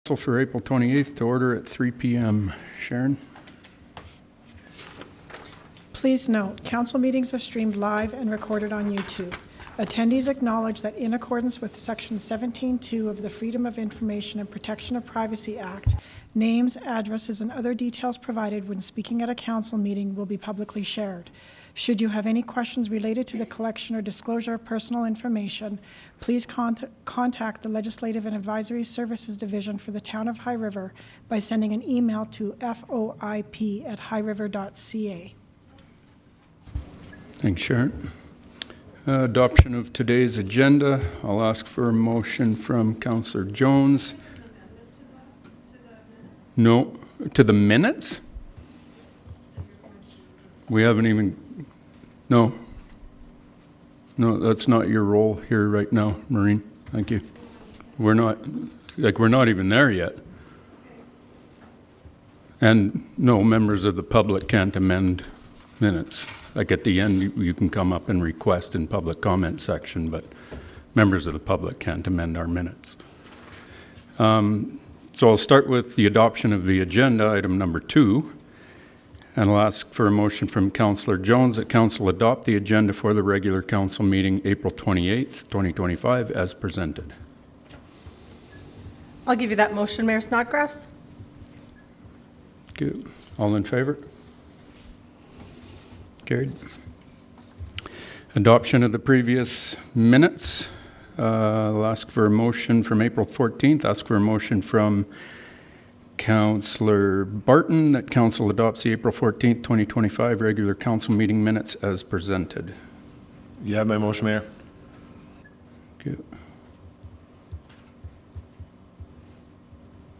For April 28th to order at 3 p.m. Sharon? Please note, council meetings are streamed live and recorded on YouTube. Attendees acknowledge that in accordance with Section 17(2) of the Freedom of Information and Protection of Privacy Act, names, addresses, and other details provided when speaking at a council meeting will be publicly shared. Should you have any questions related to the collection or disclosure of personal information, please contact the Legislative and Advisory Services Division for the Town of High River by sending an email to foip@highriver.ca. Thanks, Sharon. Adoption of today's agenda. I'll ask for a motion from Councillor Jones. No, to the minutes? We haven't even... No, that's not your role here right now, Maureen. Thank you. We're not even there yet. And no, members of the public can't amend minutes. Like at the end, you can come up and request in public comment section, but members of the public can't amend our minutes. So I'll start with the adoption of the agenda, item number 2. And I'll ask for a motion from Councillor Jones that Council adopt the agenda for the regular Council meeting April 28th, 2025 as presented. I'll give you that motion, Mayor Snodgrass. Good. All in favor? Carried. Adoption of the previous minutes. I'll ask for a motion from April 14th. Ask for a motion from Councillor Barton that Council adopts the April 14th, 2025 regular Council meeting minutes as presented. You have my motion, Mayor. Good.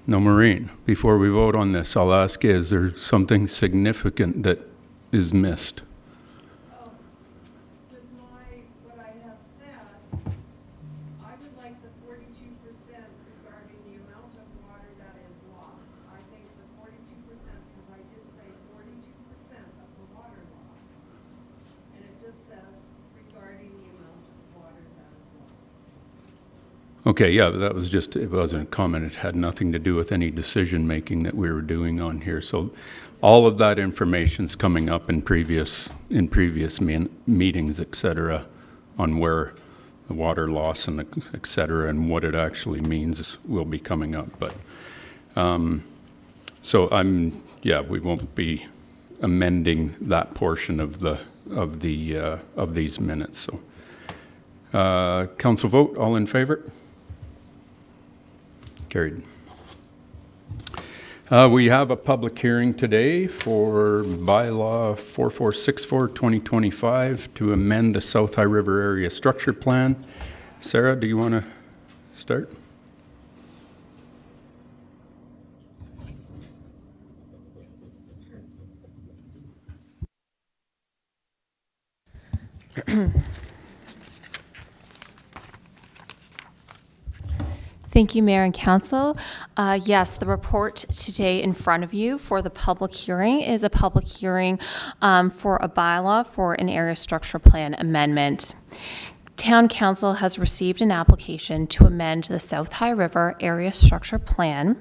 No, Maureen, before we vote on this, I'll ask, is there something significant that is missed? With what I have said, I would like the 42% regarding the amount of water that is lost. I think the 42%, because I did say 42% of the water lost. And it just says regarding the amount of water that is lost. Okay, yeah, but that was just, it wasn't a comment. It had nothing to do with any decision making that we were doing on here. So all of that information's coming up in previous meetings, et cetera, on where the water loss and et cetera, and what it actually means will be coming up. But so we won't be amending that portion of these minutes. So council vote, all in favor? Carried. We have a public hearing today for bylaw 4464-2025 to amend the South High River Area Structure Plan. Sarah, do you want to start? Thank you, Mayor and Council. Yes, the report today in front of you for the public hearing is a public hearing for a bylaw for an area structure plan amendment. Town Council has received an application to amend the South High River Area Structure Plan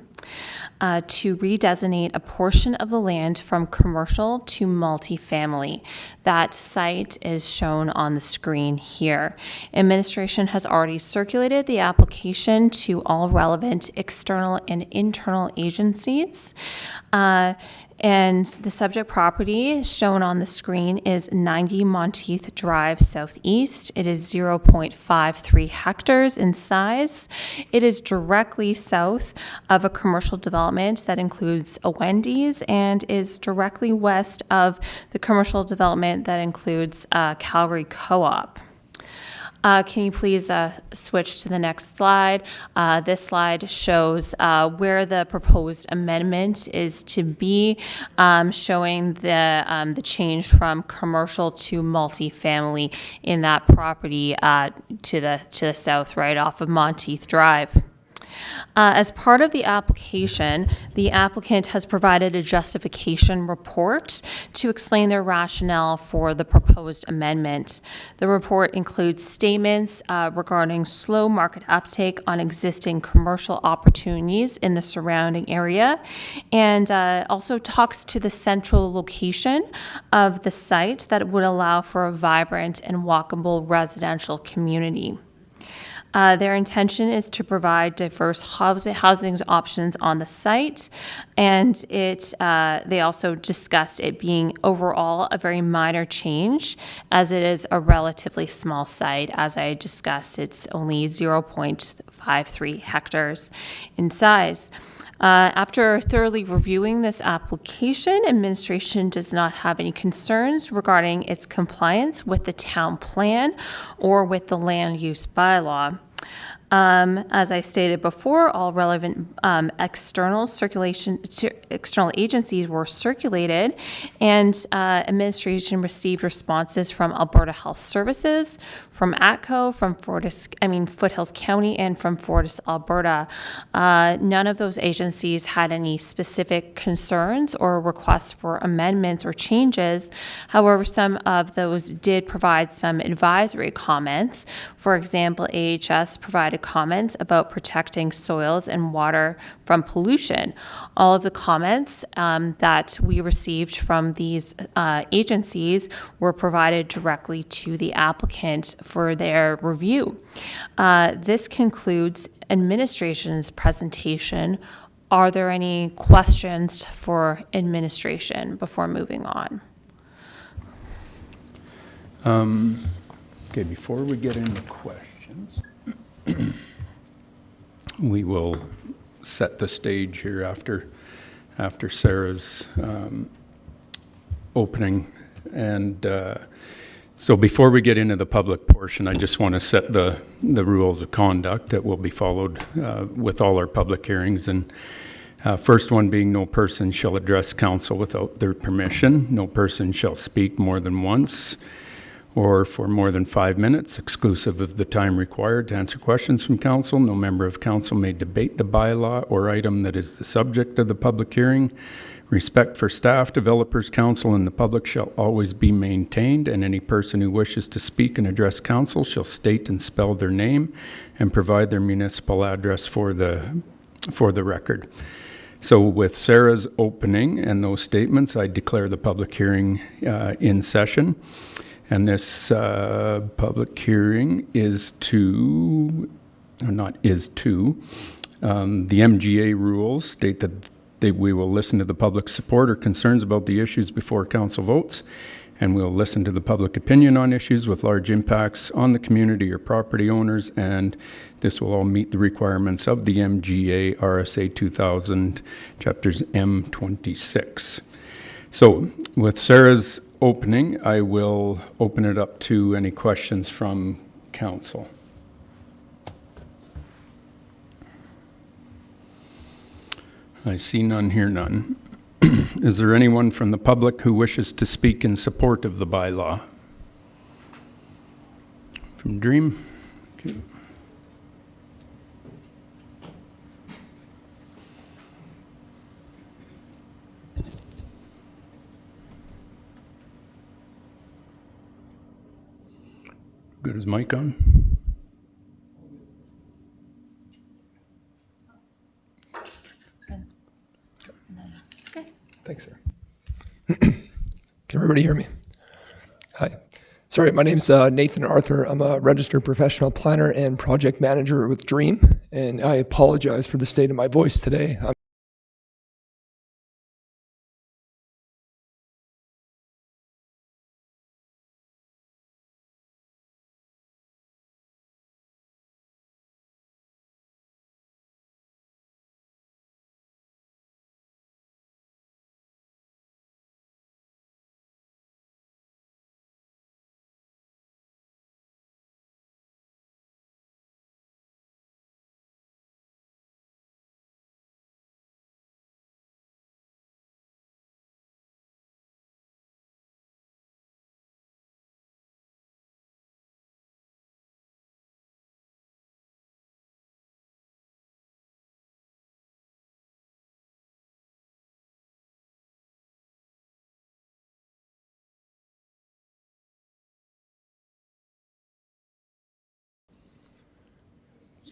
to redesignate a portion of the land from commercial to multifamily. That site is shown on the screen here. Administration has already circulated the application to all relevant external and internal agencies. And the subject property shown on the screen is 90 Monteith Drive Southeast. It is 0.53 hectares in size. It is directly south of a commercial development that includes a Wendy's and is directly west of the commercial development that includes Calgary Co-op. Can you please switch to the next slide? This slide shows where the proposed amendment is to be, showing the change from commercial to multifamily in that property to the south, right off of Monteith Drive. As part of the application, the applicant has provided a justification report to explain their rationale for the proposed amendment. The report includes statements regarding slow market uptake on existing commercial opportunities in the surrounding area, and also talks to the central location of the site that would allow for a vibrant and walkable residential community. Their intention is to provide diverse housing options on the site, and they also discussed it being overall a very minor change, as it is a relatively small site. As I discussed, it's only 0.53 hectares in size. After thoroughly reviewing this application, administration does not have any concerns regarding its compliance with the town plan or with the land use bylaw. As I stated before, all relevant external agencies were circulated, and administration received responses from Alberta Health Services, from ATCO, from Foothills County, and from Fortis Alberta. None of those agencies had any specific concerns or requests for amendments or changes. However, some of those did provide some advisory comments. For example, AHS provided comments about protecting soils and water from pollution. All of the comments that we received from these agencies were provided directly to the applicant for their review. This concludes administration's presentation. Are there any questions for administration before moving on? Okay, before we get into questions, we will set the stage here after Sarah's opening. And so before we get into the public portion, I just want to set the rules of conduct that will be followed with all our public hearings. And first one being, no person shall address council without their permission. No person shall speak more than once or for more than 5 minutes, exclusive of the time required to answer questions from council. No member of council may debate the bylaw or item that is the subject of the public hearing. Respect for staff, developers, council, and the public shall always be maintained, and any person who wishes to speak and address council shall state and spell their name and provide their municipal address for the record. So with Sarah's opening and those statements, I declare the public hearing in session. And this public hearing is the MGA rules state that we will listen to the public support or concerns about the issues before council votes, and we'll listen to the public opinion on issues with large impacts on the community or property owners, and this will all meet the requirements of the MGA RSA 2000, chapters M26. So with Sarah's opening, I will open it up to any questions from council. I see none, hear none. Is there anyone from the public who wishes to speak in support of the bylaw? From Dream? Okay. Got his mic on? Thanks, sir. Can everybody hear me? Hi. Sorry, my name's Nathan Arthur. I'm a registered professional planner and project manager with Dream, and I apologize for the state of my voice today.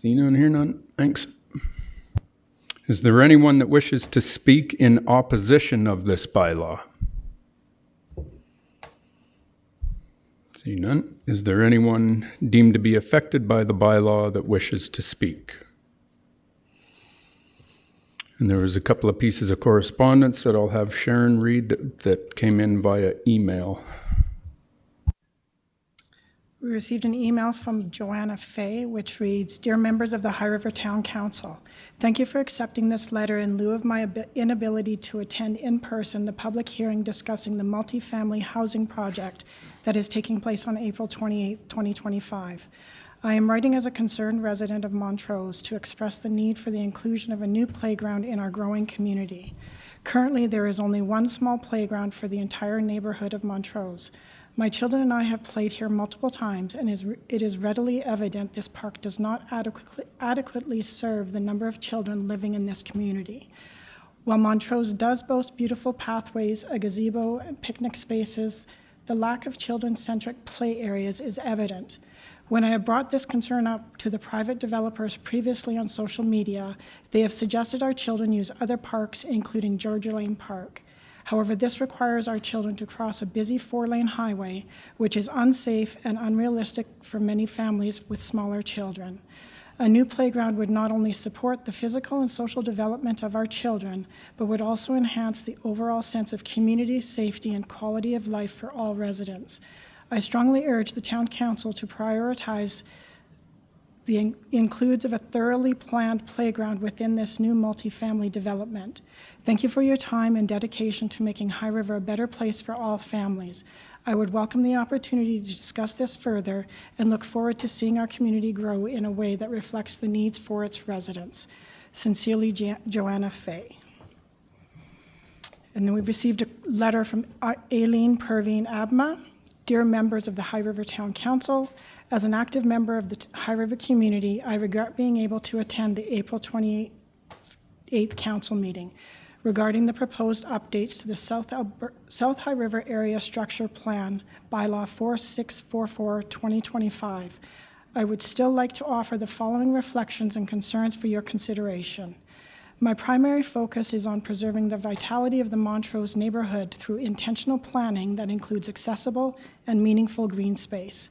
See none, hear none. Thanks. Is there anyone that wishes to speak in opposition of this bylaw? See none. Is there anyone deemed to be affected by the bylaw that wishes to speak? And there was a couple of pieces of correspondence that I'll have Sharon read that came in via email. We received an email from Joanna Fay, which reads, Dear members of the High River Town Council, thank you for accepting this letter in lieu of my inability to attend in person the public hearing discussing the multifamily housing project that is taking place on April 28, 2025. I am writing as a concerned resident of Montrose to express the need for the inclusion of a new playground in our growing community. Currently, there is only one small playground for the entire neighborhood of Montrose. My children and I have played here multiple times, and it is readily evident this park does not adequately serve the number of children living in this community. While Montrose does boast beautiful pathways, a gazebo, and picnic spaces, the lack of children-centric play areas is evident. When I have brought this concern up to the private developers previously on social media, they have suggested our children use other parks, including Georgia Lane Park. However, this requires our children to cross a busy 4-lane highway, which is unsafe and unrealistic for many families with smaller children. A new playground would not only support the physical and social development of our children, but would also enhance the overall sense of community, safety, and quality of life for all residents. I strongly urge the Town Council to prioritize the includes of a thoroughly planned playground within this new multifamily development. Thank you for your time and dedication to making High River a better place for all families. I would welcome the opportunity to discuss this further and look forward to seeing our community grow in a way that reflects the needs for its residents. Sincerely, Joanna Fay. And then we received a letter from Aileen Perveen Abma. Dear members of the High River Town Council, as an active member of the High River community, I regret being able to attend the April 28th council meeting regarding the proposed updates to the South High River Area Structure Plan, Bylaw 4644-2025. I would still like to offer the following reflections and concerns for your consideration. My primary focus is on preserving the vitality of the Montrose neighborhood through intentional planning that includes accessible and meaningful green space.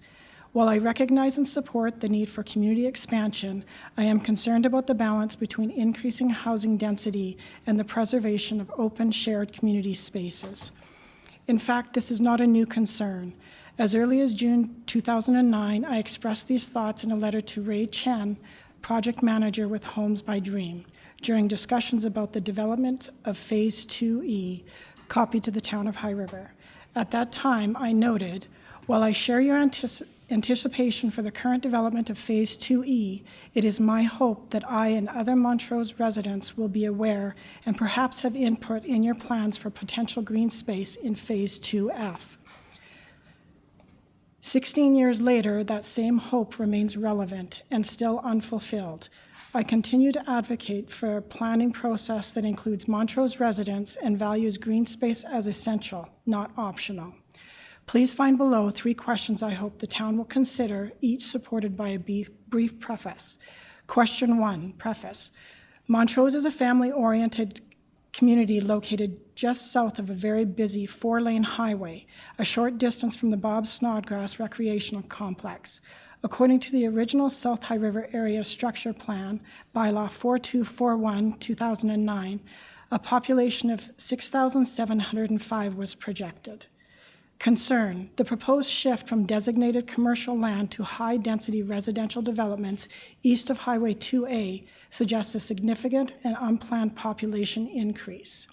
While I recognize and support the need for community expansion, I am concerned about the balance between increasing housing density and the preservation of open, shared community spaces. In fact, this is not a new concern. As early as June 2009, I expressed these thoughts in a letter to Ray Chen, project manager with Homes by Dream, during discussions about the development of Phase 2E, copied to the town of High River. At that time, I noted, while I share your anticipation for the current development of Phase 2E, it is my hope that I and other Montrose residents will be aware and perhaps have input in your plans for potential green space in Phase 2F. 16 years later, that same hope remains relevant and still unfulfilled. I continue to advocate for a planning process that includes Montrose residents and values green space as essential, not optional. Please find below 3 questions I hope the town will consider, each supported by a brief preface. Question 1, preface. Montrose is a family-oriented community located just south of a very busy 4-lane highway, a short distance from the Bob Snodgrass Recreational Complex. According to the original South High River Area Structure Plan, Bylaw 4241-2009, a population of 6,705 was projected. Concern, the proposed shift from designated commercial land to high-density residential developments east of Highway 2A suggests a significant and unplanned population increase.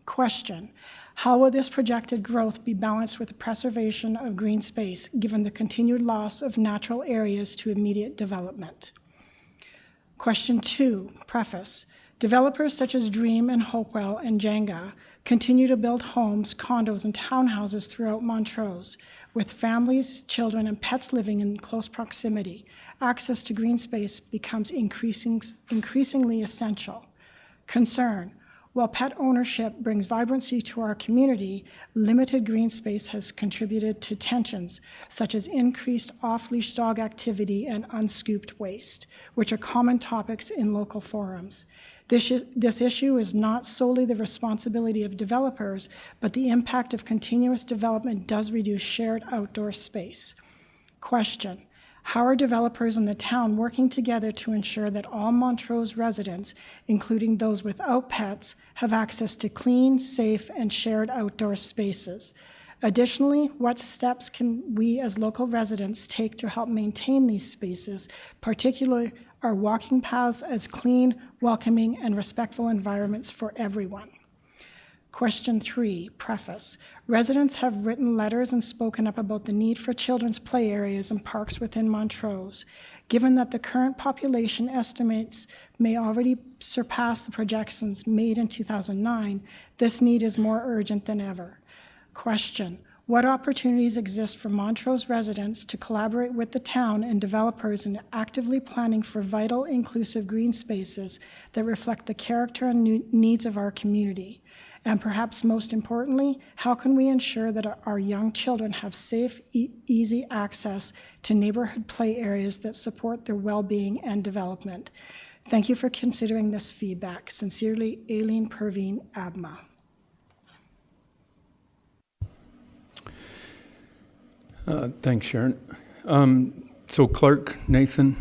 Question, how will this projected growth be balanced with the preservation of green space given the continued loss of natural areas to immediate development? Question 2, preface. Developers such as Dream and Hopewell and Jenga continue to build homes, condos, and townhouses throughout Montrose. With families, children, and pets living in close proximity, access to green space becomes increasingly essential. Concern, While pet ownership brings vibrancy to our community, limited green space has contributed to tensions, such as increased off-leash dog activity and unscooped waste, which are common topics in local forums. This issue is not solely the responsibility of developers, but the impact of continuous development does reduce shared outdoor space. Question: how are developers in the town working together to ensure that all Montrose residents, including those without pets, have access to clean, safe, and shared outdoor spaces? Additionally, what steps can we as local residents take to help maintain these spaces, particularly our walking paths, as clean, welcoming, and respectful environments for everyone? Question 3, preface. Residents have written letters and spoken up about the need for children's play areas and parks within Montrose. Given that the current population estimates may already surpass the projections made in 2009, this need is more urgent than ever. Question: what opportunities exist for Montrose residents to collaborate with the town and developers in actively planning for vital, inclusive green spaces that reflect the character and needs of our community? And perhaps most importantly, how can we ensure that our young children have safe, easy access to neighborhood play areas that support their well-being and development? Thank you for considering this feedback. Sincerely, Aileen Perveen, ABMA. Thanks, Sharon. So Clark, Nathan,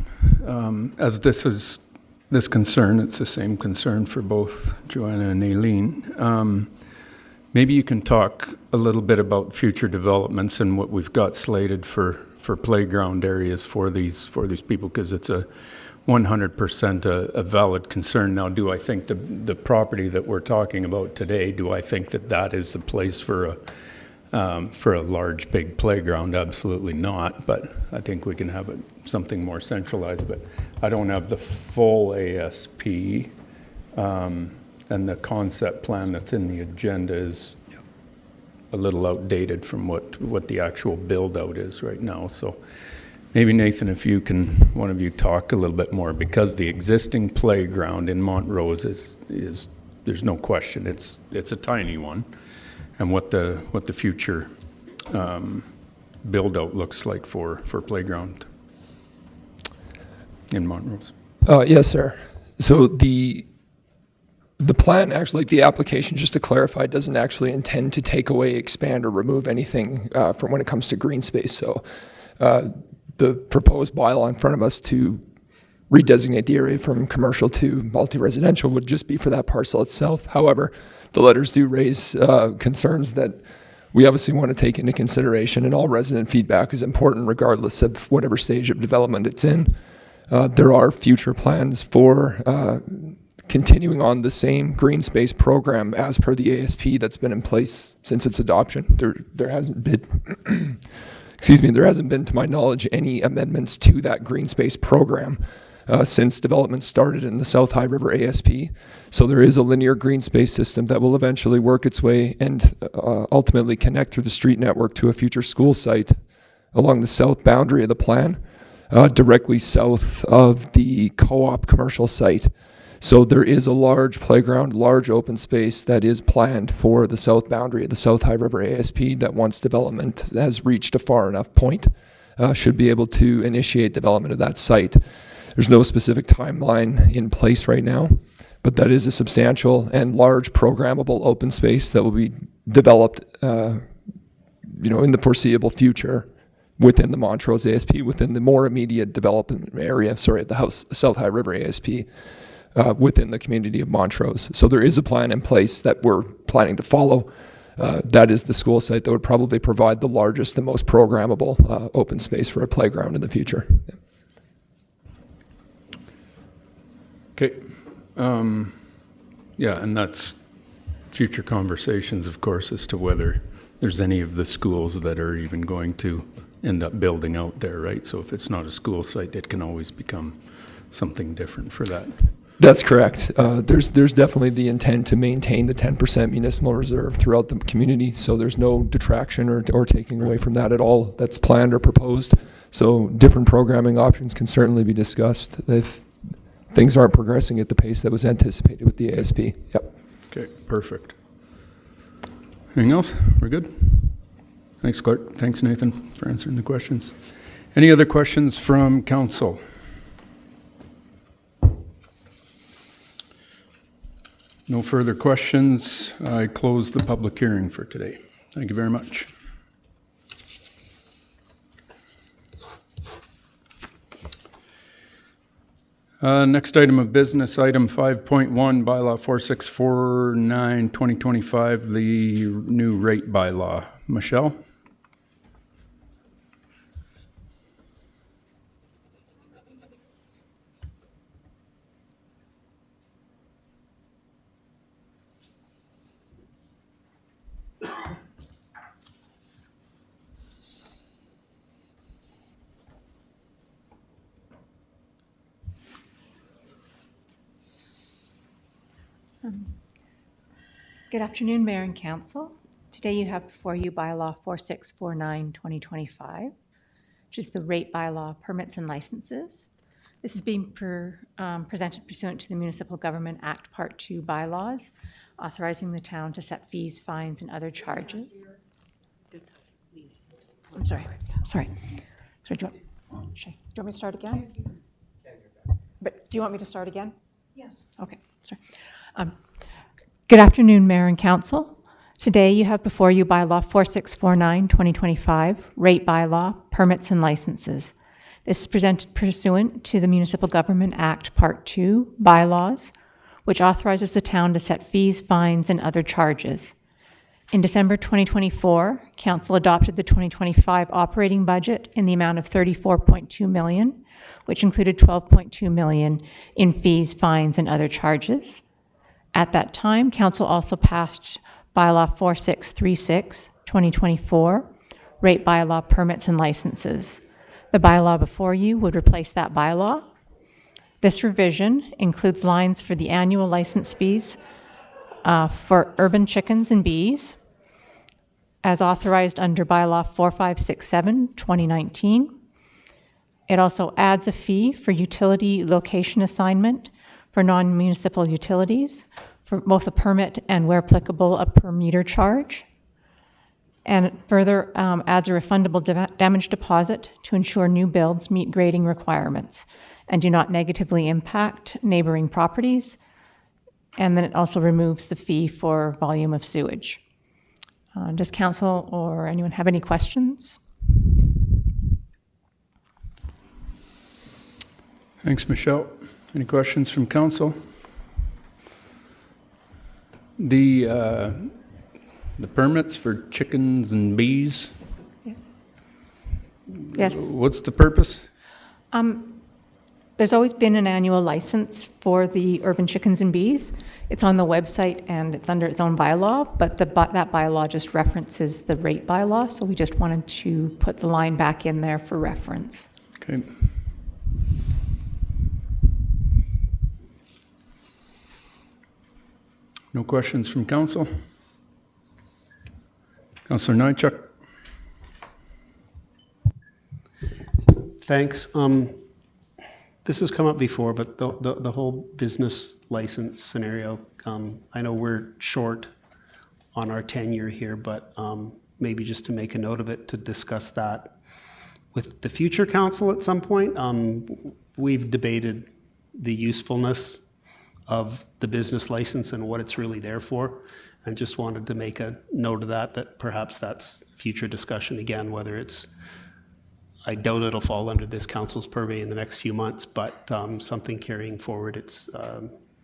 as this concern, it's the same concern for both Joanna and Aileen. Maybe you can talk a little bit about future developments and what we've got slated for playground areas for these people, because it's a 100% a valid concern. Now, do I think the property that we're talking about today, do I think that is the place for a large, big playground? Absolutely not, but I think we can have something more centralized. But I don't have the full ASP, and the concept plan that's in the agenda is a little outdated from what the actual build-out is right now. So maybe, Nathan, if you can, one of you talk a little bit more, because the existing playground in Montrose is there's no question, it's a tiny one. And what the future build-out looks like for playground in Montrose. Yes, sir. So the plan, actually, the application, just to clarify, doesn't actually intend to take away, expand, or remove anything from when it comes to green space. So the proposed bylaw in front of us to redesignate the area from commercial to multi-residential would just be for that parcel itself. However, the letters do raise concerns that we obviously want to take into consideration, and all resident feedback is important regardless of whatever stage of development it's in. There are future plans for continuing on the same green space program as per the ASP that's been in place since its adoption. There hasn't been, excuse me, there hasn't been, to my knowledge, any amendments to that green space program since development started in the South High River ASP. So there is a linear green space system that will eventually work its way and ultimately connect through the street network to a future school site along the south boundary of the plan, directly south of the co-op commercial site. So there is a large playground, large open space that is planned for the south boundary of the South High River ASP that, once development has reached a far enough point, should be able to initiate development of that site. There's no specific timeline in place right now, but that is a substantial and large programmable open space that will be developed in the foreseeable future within the Montrose ASP, within the more immediate development area, the South High River ASP, within the community of Montrose. So there is a plan in place that we're planning to follow. That is the school site that would probably provide the largest and most programmable open space for a playground in the future. Yeah. Okay. Yeah, and that's future conversations, of course, as to whether there's any of the schools that are even going to end up building out there, right? So if it's not a school site, it can always become something different for that. That's correct. There's definitely the intent to maintain the 10% municipal reserve throughout the community, so there's no detraction or taking away from that at all that's planned or proposed. So different programming options can certainly be discussed if things aren't progressing at the pace that was anticipated with the ASP. Yep. Okay, perfect. Anything else? We're good? Thanks, Clark. Thanks, Nathan, for answering the questions. Any other questions from council? No further questions. I close the public hearing for today. Thank you very much. Next item of business, item 5.1, bylaw 4649, 2025, the new rate bylaw. Michelle? Good afternoon, Mayor and Council. Today you have before you bylaw 4649, 2025, which is the rate bylaw permits and licenses. This is being presented pursuant to the Municipal Government Act Part 2 bylaws, authorizing the town to set fees, fines, and other charges. I'm sorry. Sorry, do you want me to start again? But do you want me to start again? Yes. Okay, sorry. Good afternoon, Mayor and Council. Today you have before you bylaw 4649, 2025, rate bylaw, permits and licenses. This is presented pursuant to the Municipal Government Act Part 2 bylaws, which authorizes the town to set fees, fines, and other charges. In December 2024, Council adopted the 2025 operating budget in the amount of $34.2 million, which included $12.2 million in fees, fines, and other charges. At that time, Council also passed bylaw 4636, 2024, rate bylaw permits and licenses. The bylaw before you would replace that bylaw. This revision includes lines for the annual license fees for urban chickens and bees, as authorized under bylaw 4567, 2019. It also adds a fee for utility location assignment for non-municipal utilities, for both a permit and, where applicable, a per meter charge. And it further adds a refundable damage deposit to ensure new builds meet grading requirements and do not negatively impact neighboring properties. And then it also removes the fee for volume of sewage. Does council or anyone have any questions? Thanks, Michelle. Any questions from council? The permits for chickens and bees? Yes. What's the purpose? There's always been an annual license for the urban chickens and bees. It's on the website and it's under its own bylaw, but that bylaw just references the rate bylaw, so we just wanted to put the line back in there for reference. Okay. No questions from council? Councillor Nychuk? Thanks. This has come up before, but the whole business license scenario, I know we're short on our tenure here, but maybe just to make a note of it, to discuss that with the future council at some point. We've debated the usefulness of the business license and what it's really there for, and just wanted to make a note of that perhaps that's future discussion again, whether it's, I doubt it'll fall under this council's purview in the next few months, but something carrying forward. It's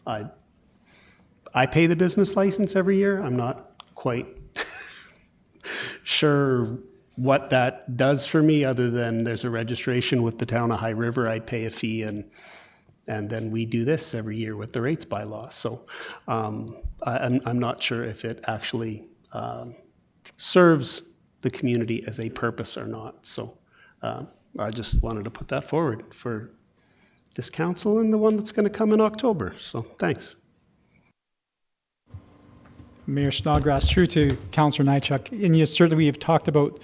I pay the business license every year. I'm not quite sure what that does for me, other than there's a registration with the town of High River. I pay a fee, and then we do this every year with the rates bylaw. So I'm not sure if it actually serves the community as a purpose or not. So I just wanted to put that forward for this council and the one that's going to come in October. So thanks. Mayor Snodgrass, through to Councillor Nychuk. And yes, certainly we have talked about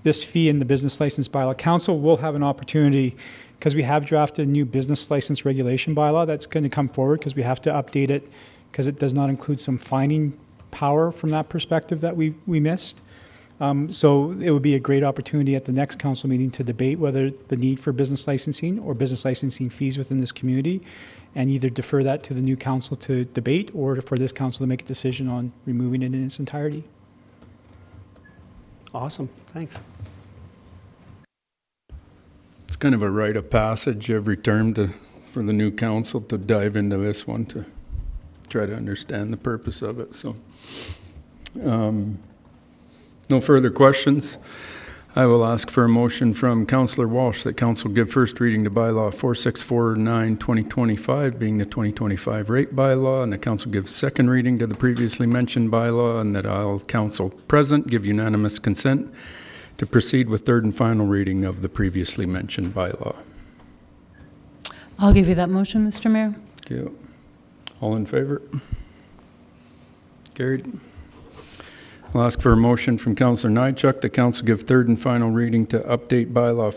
this fee in the business license bylaw. Council will have an opportunity, because we have drafted a new business license regulation bylaw that's going to come forward, because we have to update it because it does not include some finding power from that perspective that we missed. So it would be a great opportunity at the next council meeting to debate whether the need for business licensing or business licensing fees within this community, and either defer that to the new council to debate or for this council to make a decision on removing it in its entirety. Awesome, thanks. It's kind of a rite of passage every term for the new council to dive into this one to try to understand the purpose of it. So, no further questions. I will ask for a motion from Councillor Walsh that council give first reading to bylaw 4649-2025, being the 2025 rate bylaw, and the council gives second reading to the previously mentioned bylaw, and that all council present give unanimous consent to proceed with third and final reading of the previously mentioned bylaw. I'll give you that motion, Mr. Mayor. Thank you. All in favor? Carried. I'll ask for a motion from Councillor Nychuk that council give third and final reading to update bylaw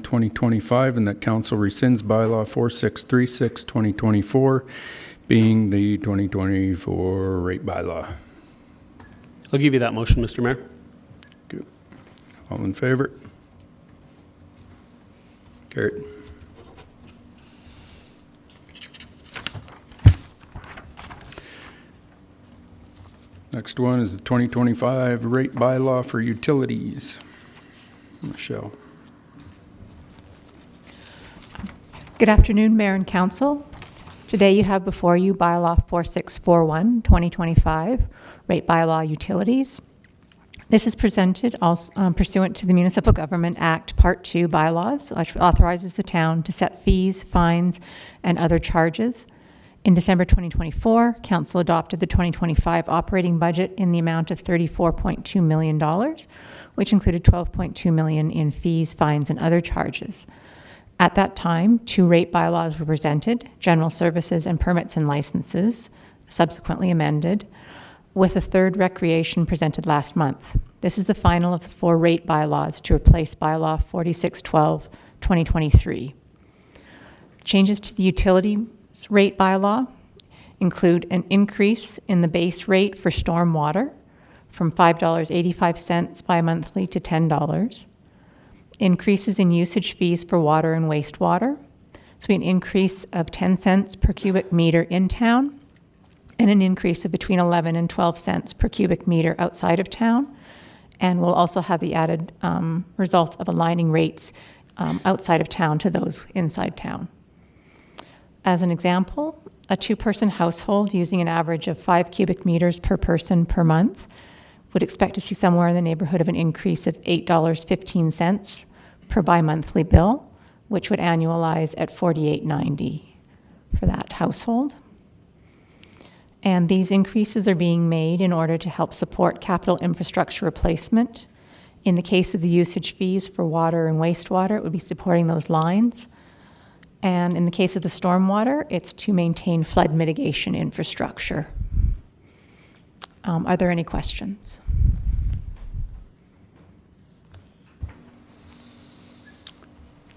4649-2025, and that council rescinds bylaw 4636-2024, being the 2024 rate bylaw. I'll give you that motion, Mr. Mayor. Good. All in favor? Carried. Next one is the 2025 rate bylaw for utilities. Michelle. Good afternoon, Mayor and Council. Today you have before you bylaw 4641-2025, rate bylaw utilities. This is presented also, pursuant to the Municipal Government Act Part 2 bylaws, which authorizes the town to set fees, fines, and other charges. In December 2024, Council adopted the 2025 operating budget in the amount of $34.2 million, which included $12.2 million in fees, fines, and other charges. At that time, 2 rate bylaws were presented, general services and permits and licenses, subsequently amended, with a third recreation presented last month. This is the final of the 4 rate bylaws to replace bylaw 4612-2023. Changes to the utility rate bylaw include an increase in the base rate for storm water from $5.85 bi-monthly to $10. Increases in usage fees for water and wastewater. So an increase of 10 cents per cubic meter in town and an increase of between 11 and 12 cents per cubic meter outside of town. And we'll also have the added result of aligning rates outside of town to those inside town. As an example, a 2-person household using an average of 5 cubic meters per person per month would expect to see somewhere in the neighborhood of an increase of $8.15 per bi-monthly bill, which would annualize at $48.90 for that household. And these increases are being made in order to help support capital infrastructure replacement. In the case of the usage fees for water and wastewater, it would be supporting those lines. And in the case of the stormwater, it's to maintain flood mitigation infrastructure. Are there any questions?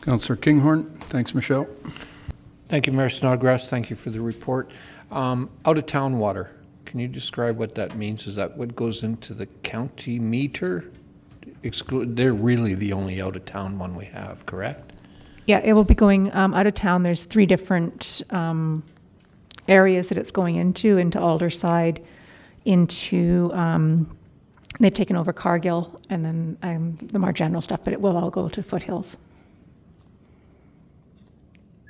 Councillor Kinghorn. Thanks, Michelle. Thank you, Mayor Snodgrass. Thank you for the report. Out-of-town water. Can you describe what that means? Is that what goes into the county meter? They're really the only out-of-town one we have, correct? Yeah, it will be going out of town. There's 3 different areas that it's going into Alderside, into, they've taken over Cargill, and then the more general stuff, but it will all go to Foothills.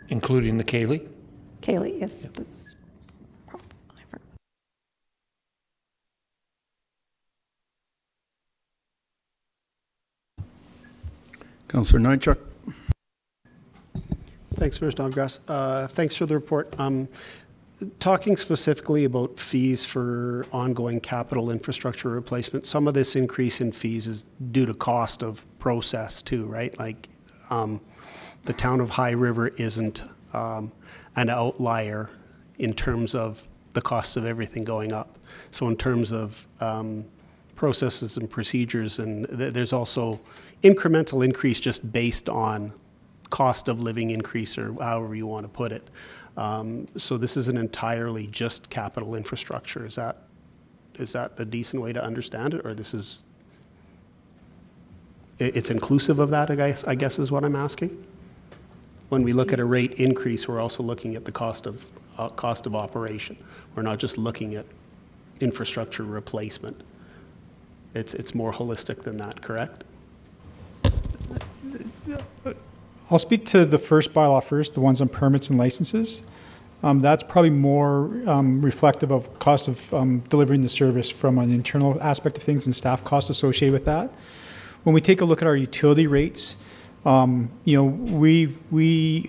Including the Cayley? Cayley, yes. Yeah. Councillor Nychuk. Thanks, Mayor Snodgrass. Thanks for the report. Talking specifically about fees for ongoing capital infrastructure replacement, some of this increase in fees is due to cost of process too, right? Like the town of High River isn't an outlier in terms of the costs of everything going up. So in terms of processes and procedures, and there's also incremental increase just based on cost of living increase, or however you want to put it. So this isn't entirely just capital infrastructure. Is that a decent way to understand it, or this is, it's inclusive of that, I guess is what I'm asking? When we look at a rate increase, we're also looking at the cost of operation. We're not just looking at infrastructure replacement. It's more holistic than that, correct? I'll speak to the first bylaw first, the ones on permits and licenses. That's probably more reflective of cost of delivering the service from an internal aspect of things and staff costs associated with that. When we take a look at our utility rates, we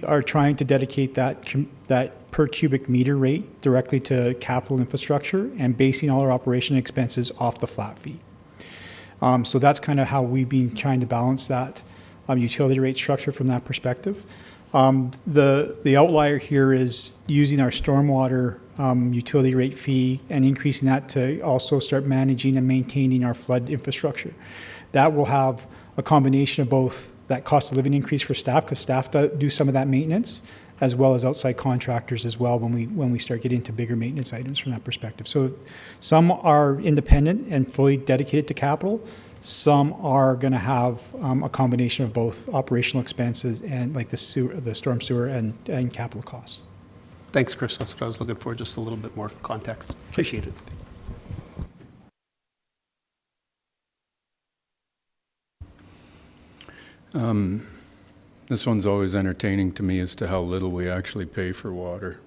are trying to dedicate that per cubic meter rate directly to capital infrastructure and basing all our operation expenses off the flat fee. So that's kind of how we've been trying to balance that utility rate structure from that perspective. The outlier here is using our stormwater utility rate fee and increasing that to also start managing and maintaining our flood infrastructure. That will have a combination of both that cost of living increase for staff, because staff do some of that maintenance, as well as outside contractors as well when we start getting into bigger maintenance items from that perspective. So some are independent and fully dedicated to capital. Some are going to have a combination of both operational expenses and like the storm sewer and capital costs. Thanks, Chris. That's what I was looking for, just a little bit more context. Appreciate it. This one's always entertaining to me as to how little we actually pay for water.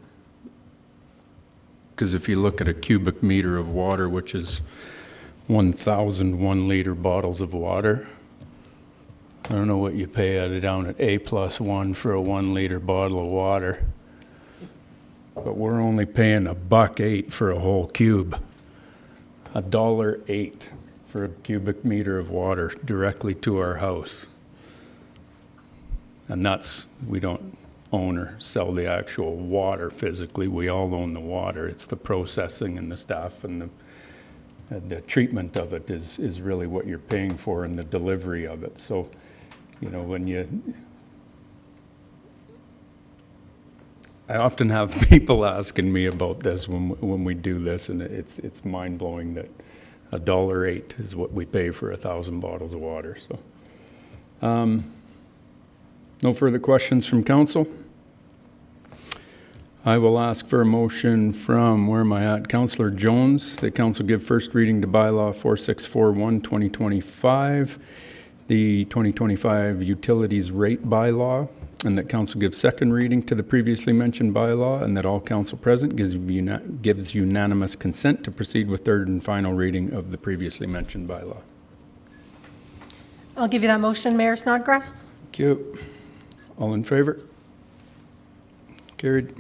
Because if you look at a cubic meter of water, which is 1,000 1-liter bottles of water, I don't know what you pay at it down at A+1 for a 1-liter bottle of water. But we're only paying $1.08 for a whole cube. $1.08 for a cubic meter of water directly to our house. And that's, we don't own or sell the actual water physically. We all own the water. It's the processing and the staff and the treatment of it is really what you're paying for, and the delivery of it. So, when I often have people asking me about this when we do this, and it's mind-blowing that $1.08 is what we pay for 1,000 bottles of water. So, no further questions from council. I will ask for a motion from, where am I at? Councillor Jones, that council give first reading to bylaw 4641-2025, the 2025 utilities rate bylaw, and that council give second reading to the previously mentioned bylaw, and that all council present gives unanimous consent to proceed with third and final reading of the previously mentioned bylaw. I'll give you that motion, Mayor Snodgrass. Thank you. All in favor? Carried.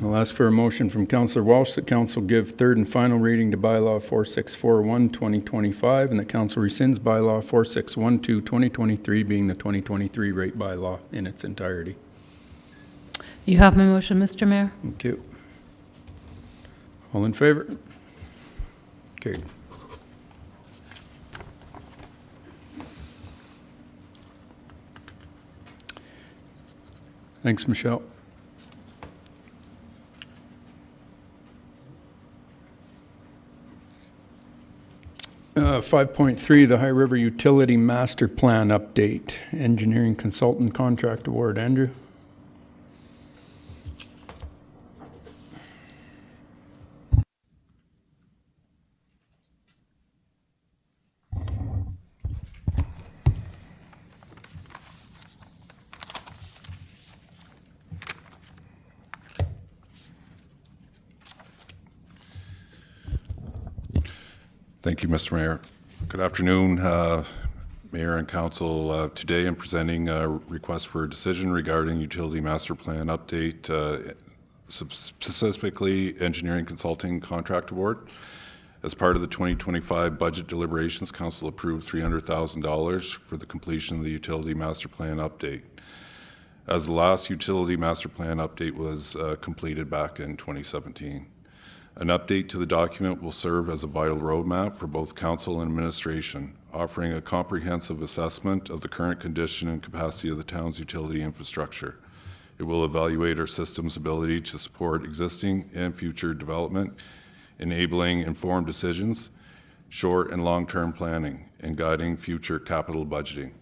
I'll ask for a motion from Councillor Walsh that council give third and final reading to bylaw 4641-2025, and that council rescinds bylaw 4612-2023, being the 2023 rate bylaw in its entirety. You have my motion, Mr. Mayor. Thank you. All in favor? Carried. Thanks, Michelle. 5.3, the High River Utility Master Plan Update, Engineering Consultant Contract Award. Andrew? Thank you, Mr. Mayor. Good afternoon, Mayor and Council. Today I'm presenting a request for a decision regarding Utility Master Plan Update, specifically Engineering Consulting Contract Award. As part of the 2025 budget deliberations, Council approved $300,000 for the completion of the Utility Master Plan Update, as the last Utility Master Plan Update was completed back in 2017. An update to the document will serve as a vital roadmap for both Council and Administration, offering a comprehensive assessment of the current condition and capacity of the town's utility infrastructure, It will evaluate our system's ability to support existing and future development, enabling informed decisions, short and long-term planning, and guiding future capital budgeting.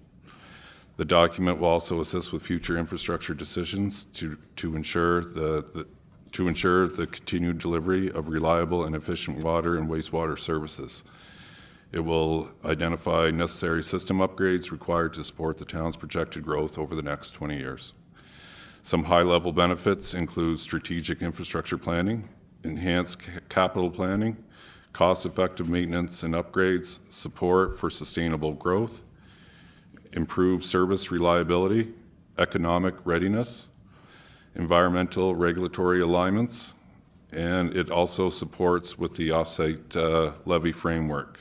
The document will also assist with future infrastructure decisions to ensure the continued delivery of reliable and efficient water and wastewater services. It will identify necessary system upgrades required to support the town's projected growth over the next 20 years. Some high-level benefits include strategic infrastructure planning, enhanced capital planning, cost-effective maintenance and upgrades, support for sustainable growth, improved service reliability, economic readiness, environmental regulatory alignments, and it also supports with the offsite levy framework.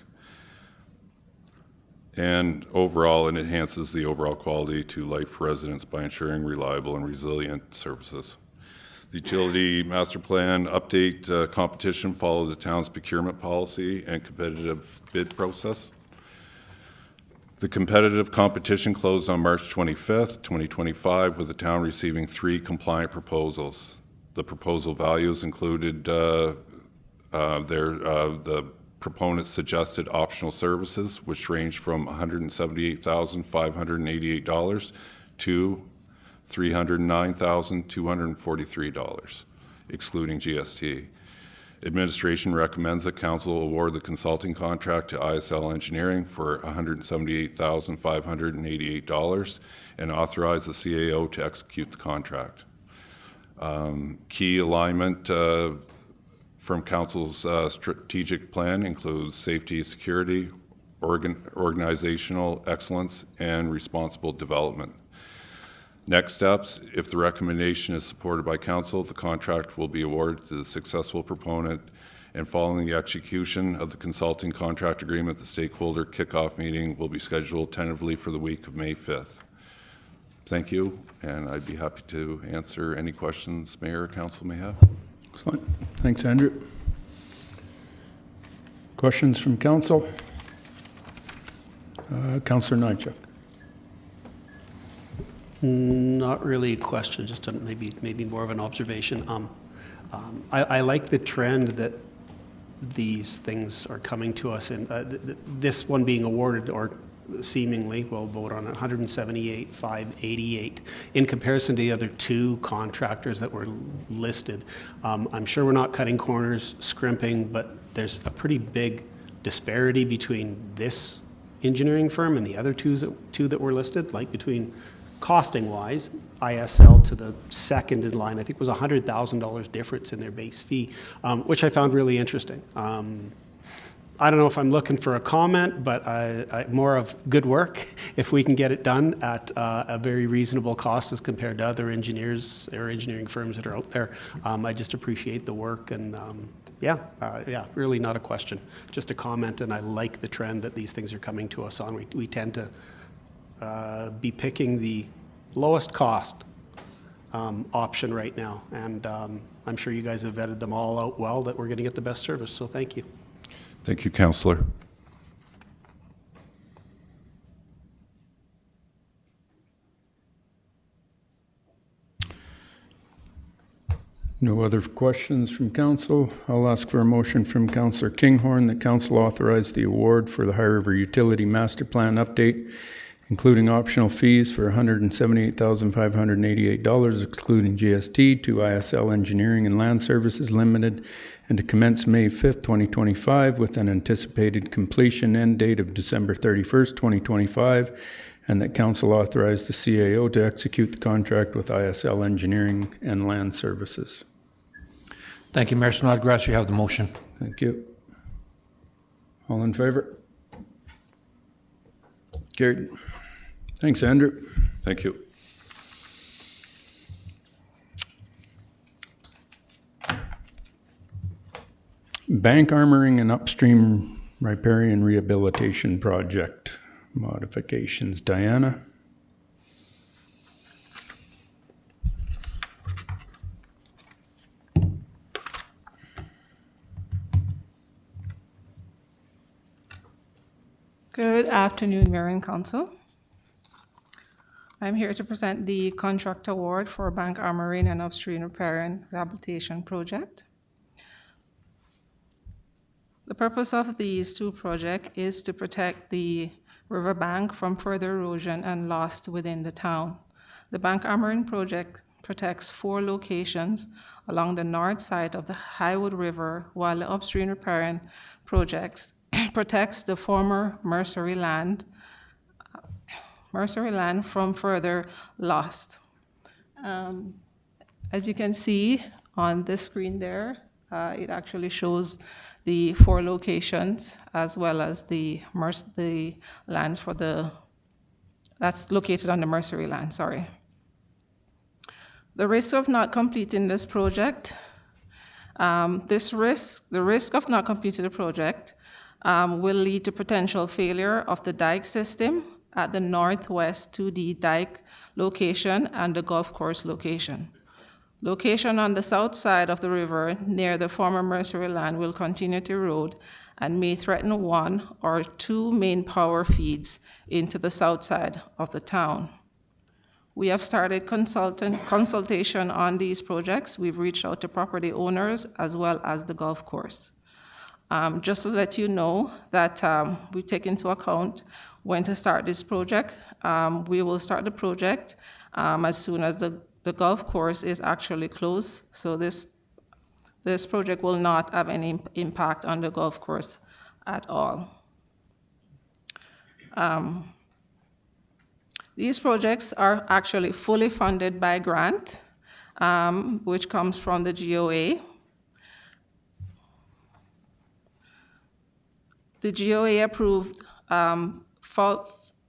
And overall, it enhances the overall quality to life for residents by ensuring reliable and resilient services. The Utility Master Plan update competition followed the town's procurement policy and competitive bid process. The competitive competition closed on March 25th, 2025, with the town receiving 3 compliant proposals. The proposal values included the proponents suggested optional services, which ranged from $178,588 to $309,243, excluding GST. Administration recommends that Council award the consulting contract to ISL Engineering for $178,588 and authorize the CAO to execute the contract. Key alignment from Council's strategic plan includes safety, security, organizational excellence, and responsible development. Next steps, if the recommendation is supported by Council, the contract will be awarded to the successful proponent, and following the execution of the consulting contract agreement, the stakeholder kickoff meeting will be scheduled tentatively for the week of May 5th. Thank you, and I'd be happy to answer any questions Mayor or Council may have. Excellent. Thanks, Andrew. Questions from Council? Councillor Nychuk. Not really a question, just maybe more of an observation. I like the trend that these things are coming to us, and this one being awarded, or seemingly, we'll vote on it, $178,588 in comparison to the other 2 contractors that were listed. I'm sure we're not cutting corners, scrimping, but there's a pretty big disparity between this engineering firm and the other two that were listed, like between costing-wise, ISL to the second in line, I think was $100,000 difference in their base fee, which I found really interesting. I don't know if I'm looking for a comment, but more of good work if we can get it done at a very reasonable cost as compared to other engineers or engineering firms that are out there. I just appreciate the work, and yeah, really not a question, just a comment, and I like the trend that these things are coming to us on. We tend to be picking the lowest cost option right now, and I'm sure you guys have vetted them all out well, that we're going to get the best service, so thank you. Thank you, Councillor. No other questions from Council. I'll ask for a motion from Councillor Kinghorn that Council authorize the award for the High River Utility Master Plan update, including optional fees for $178,588, excluding GST, to ISL Engineering and Land Services Limited, and to commence May 5th, 2025, with an anticipated completion end date of December 31st, 2025, and that Council authorize the CAO to execute the contract with ISL Engineering and Land Services. Thank you, Mayor Snodgrass. You have the motion. Thank you. All in favor? Carried. Thanks, Andrew. Thank you. Bank armoring and upstream riparian rehabilitation project modifications. Diana? Good afternoon, Mayor and Council. I'm here to present the contract award for Bank Armoring and Upstream Repair and Rehabilitation Project. The purpose of these two projects is to protect the riverbank from further erosion and loss within the town. The Bank Armoring project protects 4 locations along the north side of the Highwood River, while the Upstream Repairing projects protects the former Mercery land from further loss. As you can see on this screen there, it actually shows the 4 locations as well as the lands for that's located on the Mercery land, sorry. The risk of not completing this project, the risk of not completing the project will lead to potential failure of the dike system at the northwest 2D dike location and the golf course location. Location on the south side of the river near the former Mercery land will continue to erode and may threaten 1 or 2 main power feeds into the south side of the town. We have started consultation on these projects. We've reached out to property owners as well as the golf course. Just to let you know that we take into account when to start this project. We will start the project as soon as the golf course is actually closed. So this project will not have any impact on the golf course at all. These projects are actually fully funded by grant, which comes from the GOA. The GOA approved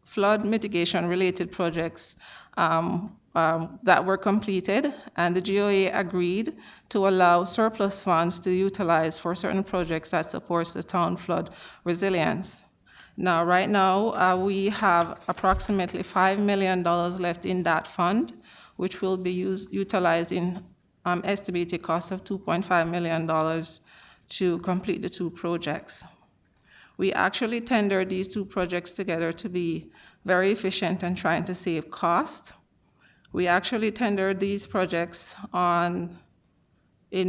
flood mitigation related projects that were completed, and the GOA agreed to allow surplus funds to utilize for certain projects that supports the town flood resilience. Now, right now, we have approximately $5 million left in that fund, which will be utilized in estimated cost of $2.5 million to complete the 2 projects. We actually tendered these 2 projects together to be very efficient and trying to save cost. We actually tendered these projects in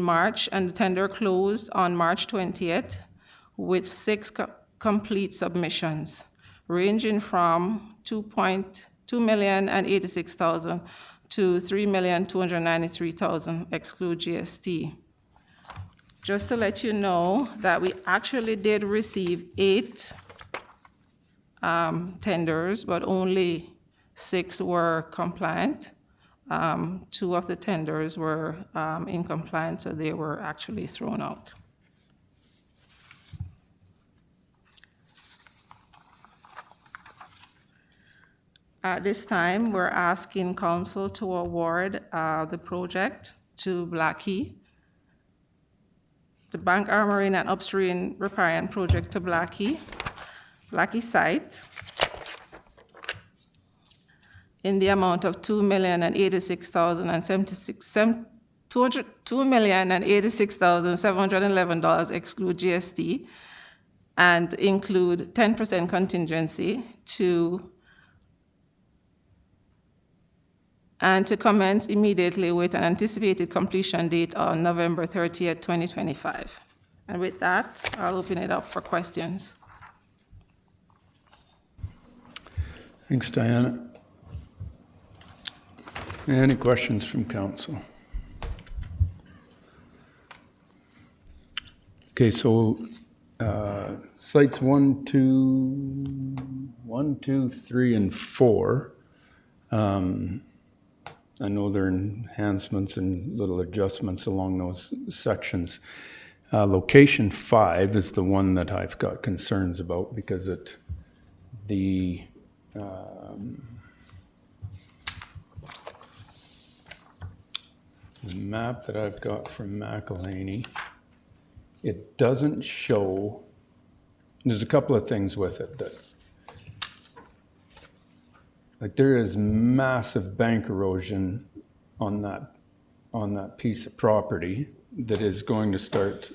March, and the tender closed on March 20th with 6 complete submissions, ranging from $2,286,000 to $3,293,000 exclude GST. Just to let you know that we actually did receive 8 tenders, but only 6 were compliant. 2 of the tenders were in compliance, so they were actually thrown out. At this time, we're asking council to award the project to Blackie, the Bank Armoring and Upstream Repairing project to Blackie site, in the amount of $2,086,711 exclude GST, and include 10% contingency and to commence immediately with an anticipated completion date on November 30th, 2025. And with that, I'll open it up for questions. Thanks, Diana. Any questions from council? Okay, so sites 1, 2, 3, and 4. I know there are enhancements and little adjustments along those sections. Location 5 is the one that I've got concerns about because the map that I've got from McElhaney, it doesn't show, there's a couple of things with it that, like, there is massive bank erosion on that piece of property that is going to start,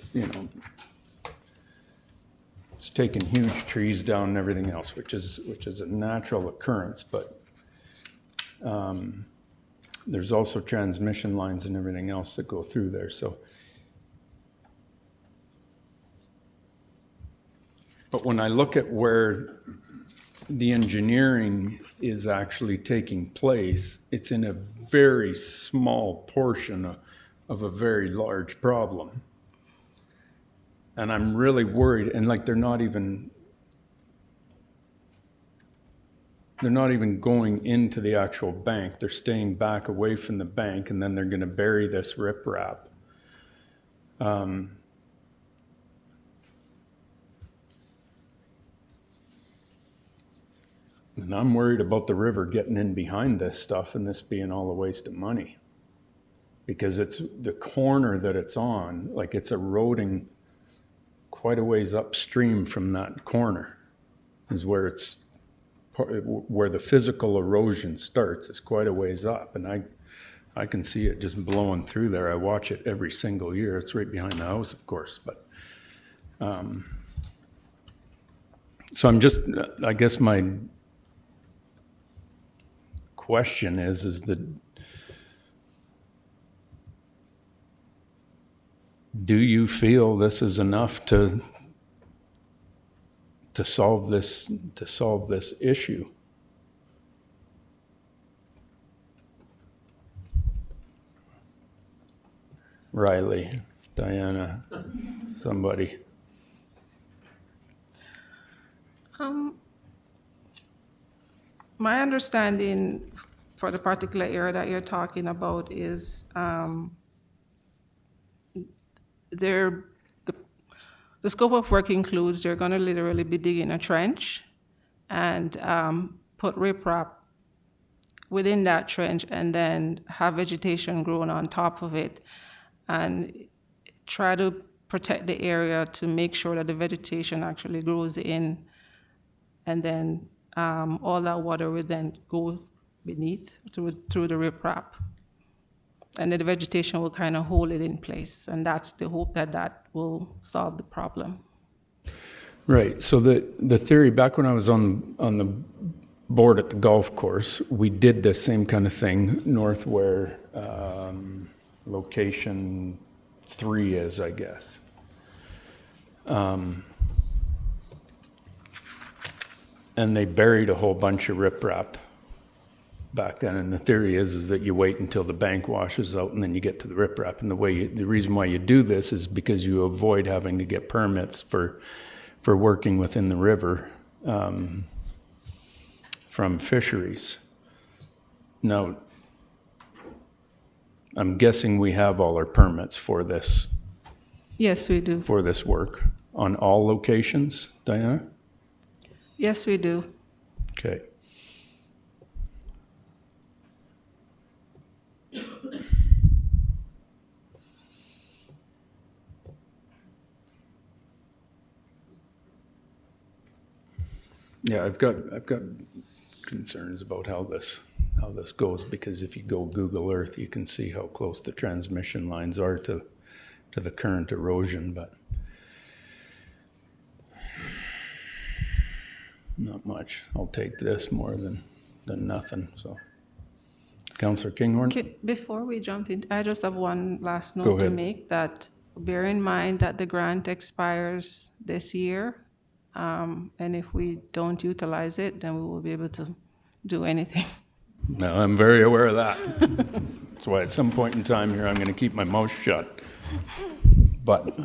it's taking huge trees down and everything else, which is a natural occurrence, but There's also transmission lines and everything else that go through there, so. But when I look at where the engineering is actually taking place, it's in a very small portion of a very large problem. And I'm really worried, and like they're not even going into the actual bank. They're staying back away from the bank, and then they're going to bury this riprap. And I'm worried about the river getting in behind this stuff and this being all a waste of money. Because it's the corner that it's on, like it's eroding quite a ways upstream from that corner is where it's, where the physical erosion starts. It's quite a ways up, and I can see it just blowing through there. I watch it every single year. It's right behind the house, of course, but so I'm just, I guess my question is that do you feel this is enough to solve this issue? Riley, Diana, somebody. My understanding for the particular area that you're talking about is the scope of work includes they're going to literally be digging a trench and put riprap within that trench and then have vegetation growing on top of it and try to protect the area to make sure that the vegetation actually grows in, and then all that water will then go beneath through the riprap. And then the vegetation will kind of hold it in place. And that's the hope that that will solve the problem. Right. So the theory, back when I was on the board at the golf course, we did the same kind of thing north where location 3 is, I guess. And they buried a whole bunch of riprap back then. And the theory is that you wait until the bank washes out and then you get to the riprap. And the reason why you do this is because you avoid having to get permits for working within the river from fisheries. Now, I'm guessing we have all our permits for this. Yes, we do. For this work on all locations, Diana? Yes, we do. Okay. Yeah, I've got concerns about how this goes, because if you go Google Earth, you can see how close the transmission lines are to the current erosion, but not much. I'll take this more than nothing. So, Councillor Kinghorn? Before we jump in, I just have one last note to make, that bear in mind that the grant expires this year. And if we don't utilize it, then we will be able to do anything. No, I'm very aware of that. That's why at some point in time here, I'm going to keep my mouth shut. But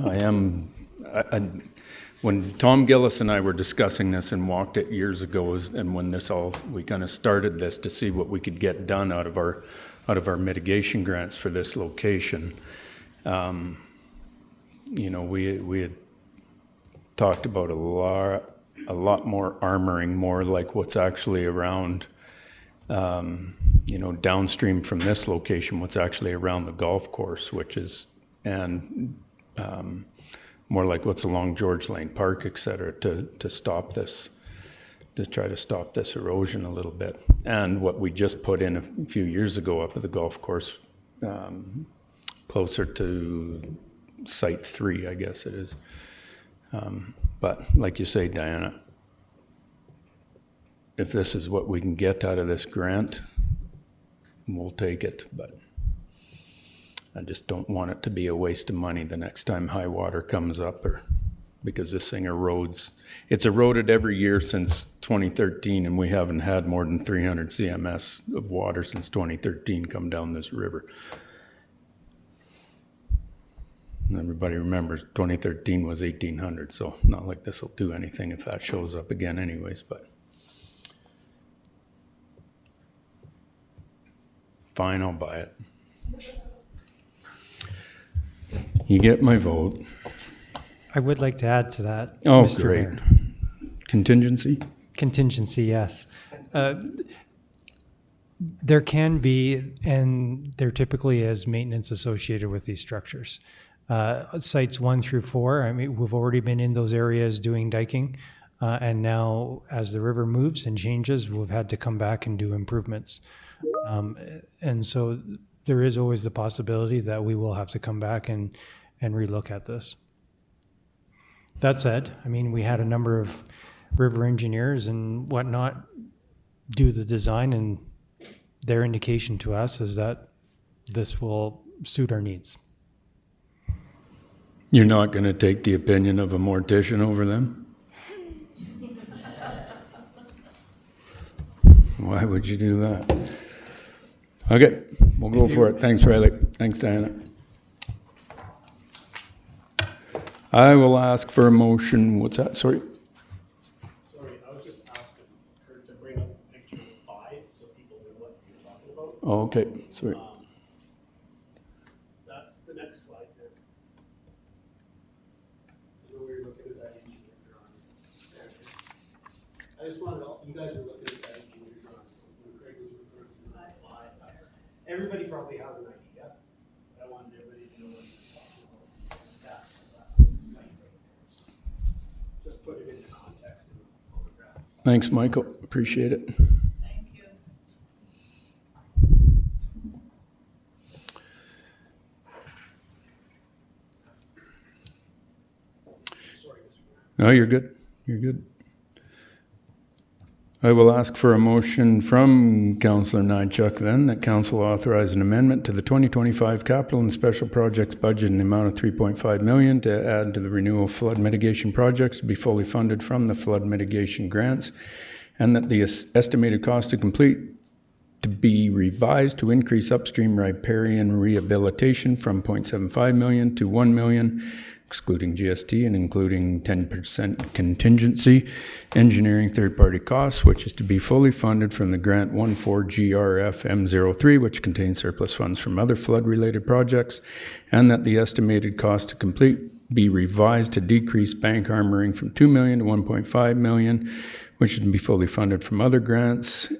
when Tom Gillis and I were discussing this and walked it years ago, and when we kind of started this to see what we could get done out of our mitigation grants for this location, we had talked about a lot more armoring, more like what's actually around, downstream from this location, what's actually around the golf course, and more like what's along George Lane Park, et cetera, to stop this, to try to stop this erosion a little bit. And what we just put in a few years ago up at the golf course, closer to Site 3, I guess it is. But like you say, Diana, if this is what we can get out of this grant, we'll take it, but I just don't want it to be a waste of money the next time high water comes up, or because this thing erodes. It's eroded every year since 2013, and we haven't had more than 300 CMS of water since 2013 come down this river. And everybody remembers 2013 was 1,800, so not like this will do anything if that shows up again anyways, but fine, I'll buy it. You get my vote. I would like to add to that, Oh, Mr. great. Mayor. Contingency? Contingency, yes. There can be, and there typically is, maintenance associated with these structures. Sites 1 through 4, I mean, we've already been in those areas doing diking, and now as the river moves and changes, we've had to come back and do improvements. And so there is always the possibility that we will have to come back and relook at this. That said, I mean, we had a number of river engineers and whatnot do the design, and their indication to us is that this will suit our needs. You're not going to take the opinion of a mortician over them? Why would you do that? Okay, we'll go for it. Thanks, Riley. Thanks, Diana. I will ask for a motion. What's that? Sorry. Sorry, I was just asking her to bring up a picture of 5 so people know what you're talking about. Oh, okay, sorry. That's the next slide there. So we're looking at that engineer drawing. I just wanted you guys were looking at that engineer drawing. So when Craig was referring to that 5, that's, everybody probably has an idea. But I wanted everybody to know what you're talking about. That site right there. So just put it into context in the photograph. Thanks, Michael. Appreciate it. Thank you. No, you're good. You're good. I will ask for a motion from Councillor Nychuk then that Council authorize an amendment to the 2025 capital and special projects budget in the amount of $3.5 million to add to the renewal flood mitigation projects to be fully funded from the flood mitigation grants, and that the estimated cost to complete to be revised to increase upstream riparian rehabilitation from $0.75 million to $1 million, excluding GST and including 10% contingency, engineering third-party costs, which is to be fully funded from the grant 14GRF-M03, which contains surplus funds from other flood-related projects, and that the estimated cost to complete be revised to decrease bank armoring from $2 million to $1.5 million, which is to be fully funded from other grants,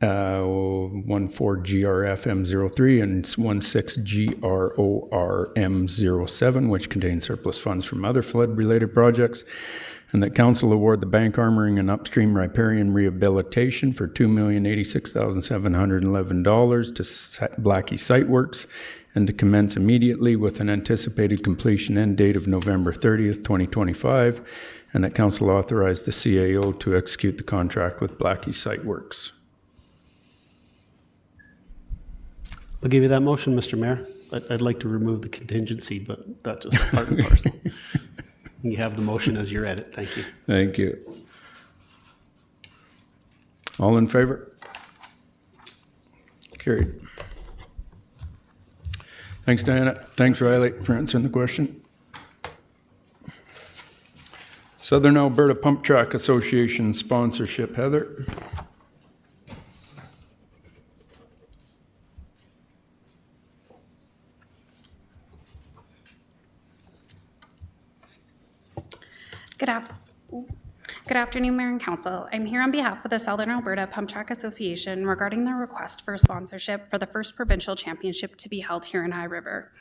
14GRF-M03 and 16GROR-M07, which contains surplus funds from other flood-related projects, and that Council award the bank armoring and upstream riparian rehabilitation for $2,086,711 to Blackie Site Works, and to commence immediately with an anticipated completion end date of November 30th, 2025, and that Council authorize the CAO to execute the contract with Blackie Site Works. I'll give you that motion, Mr. Mayor. I'd like to remove the contingency, but that's just part and parcel. You have the motion as your edit. Thank you. Thank you. All in favor? Carried. Thanks, Diana. Thanks, Riley, for answering the question. Southern Alberta Pump Track Association sponsorship, Heather. Good afternoon, Mayor and Council. I'm here on behalf of the Southern Alberta Pump Track Association regarding their request for sponsorship for the first provincial championship to be held here in High River.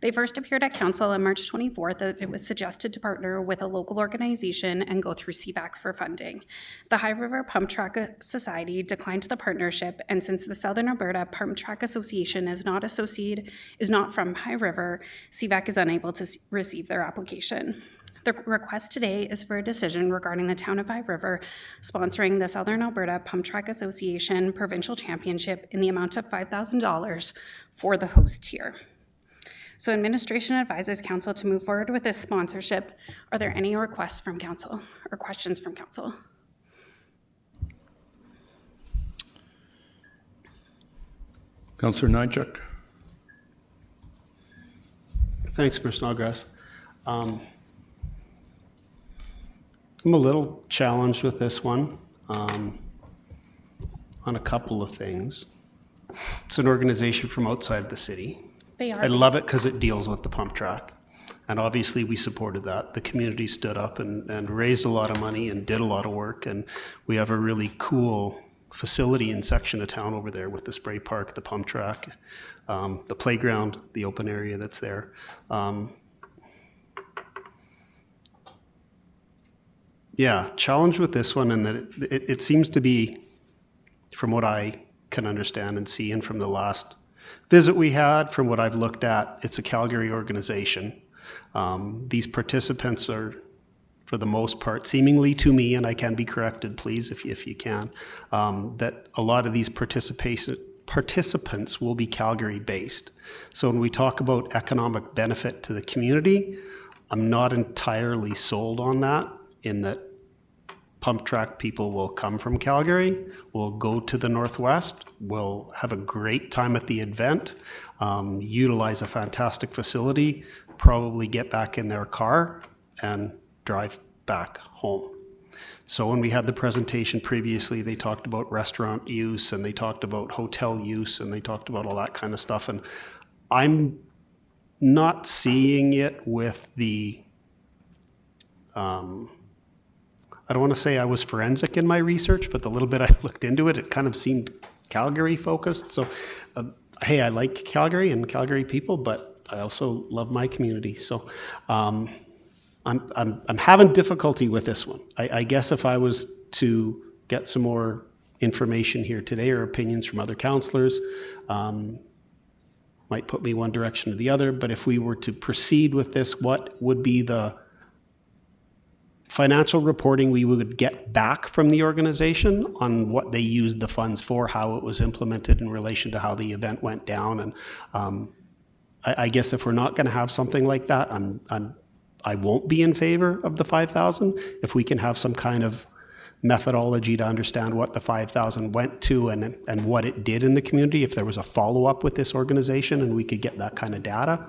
They first appeared at Council on March 24th that it was suggested to partner with a local organization and go through CVAC for funding. The High River Pump Track Society declined the partnership, and since the Southern Alberta Pump Track Association is not from High River, CVAC is unable to receive their application. The request today is for a decision regarding the Town of High River sponsoring the Southern Alberta Pump Track Association Provincial Championship in the amount of $5,000 for the host tier. So administration advises council to move forward with this sponsorship. Are there any requests from council or questions from council? Councillor Nychuk. Thanks, Mr. Snodgrass. I'm a little challenged with this one on a couple of things. It's an organization from outside the city. They are. I love it because it deals with the pump track. And obviously we supported that. The community stood up and raised a lot of money and did a lot of work. And we have a really cool facility in section of town over there with the spray park, the pump track, the playground, the open area that's there. Yeah, challenge with this one, and that it seems to be, from what I can understand and see, and from the last visit we had, from what I've looked at, it's a Calgary organization. These participants are, for the most part, seemingly to me, and I can be corrected, please, if you can, that a lot of these participants will be Calgary-based. So when we talk about economic benefit to the community, I'm not entirely sold on that, in that pump track people will come from Calgary, will go to the Northwest, will have a great time at the event, utilize a fantastic facility, probably get back in their car and drive back home. So when we had the presentation previously, they talked about restaurant use and they talked about hotel use and they talked about all that kind of stuff. And I'm not seeing it with the, I don't want to say I was forensic in my research, but the little bit I looked into it, it kind of seemed Calgary focused. So, hey, I like Calgary and Calgary people, but I also love my community. So I'm having difficulty with this one. I guess if I was to get some more information here today or opinions from other councillors, might put me one direction or the other. But if we were to proceed with this, what would be the financial reporting we would get back from the organization on what they used the funds for, how it was implemented in relation to how the event went down? And I guess if we're not going to have something like that, I won't be in favor of the 5,000. If we can have some kind of methodology to understand what the 5,000 went to and what it did in the community, if there was a follow-up with this organization and we could get that kind of data,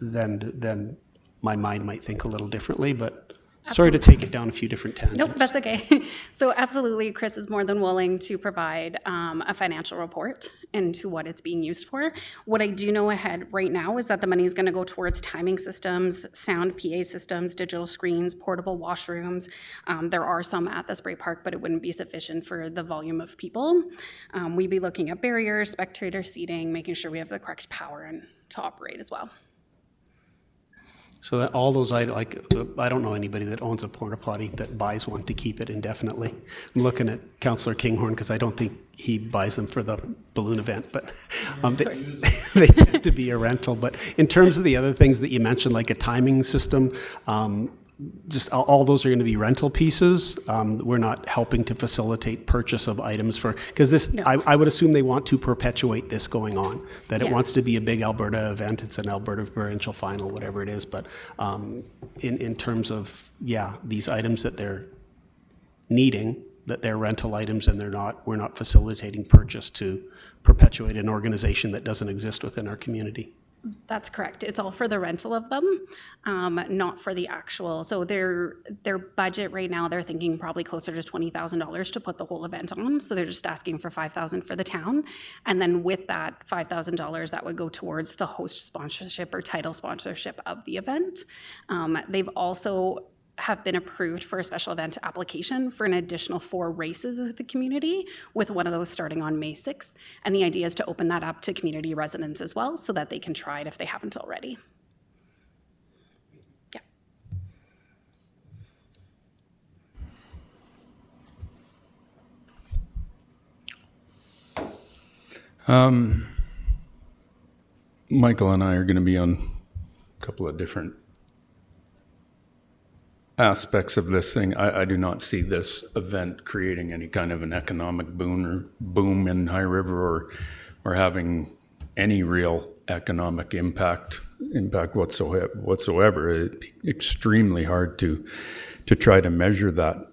then my mind might think a little differently, but sorry to take it down a few different tangents. Nope, that's okay. So absolutely, Chris is more than willing to provide a financial report into what it's being used for. What I do know ahead right now is that the money is going to go towards timing systems, sound PA systems, digital screens, portable washrooms. There are some at the spray park, but it wouldn't be sufficient for the volume of people. We'd be looking at barriers, spectator seating, making sure we have the correct power and to operate as well. So that all those, I don't know anybody that owns a porta potty that buys one to keep it indefinitely. I'm looking at Councillor Kinghorn because I don't think he buys them for the balloon event, but they tend to be a rental. But in terms of the other things that you mentioned, like a timing system, just all those are going to be rental pieces. We're not helping to facilitate purchase of items for, because this, no. I would assume they want to perpetuate this going on, that it wants to be a big Alberta event. It's an Alberta provincial final, whatever it is. But in terms of, these items that they're needing, that they're rental items and we're not facilitating purchase to perpetuate an organization that doesn't exist within our community. That's correct. It's all for the rental of them, not for the actual. So their budget right now, they're thinking probably closer to $20,000 to put the whole event on. So they're just asking for $5,000 for the town. And then with that $5,000, that would go towards the host sponsorship or title sponsorship of the event. They've also have been approved for a special event application for an additional 4 races of the community, with one of those starting on May 6th. And the idea is to open that up to community residents as well so that they can try it if they haven't already. Michael and I are going to be on a couple of different aspects of this thing, I do not see this event creating any kind of an economic boom in High River or having any real economic impact whatsoever. It's extremely hard to try to measure that.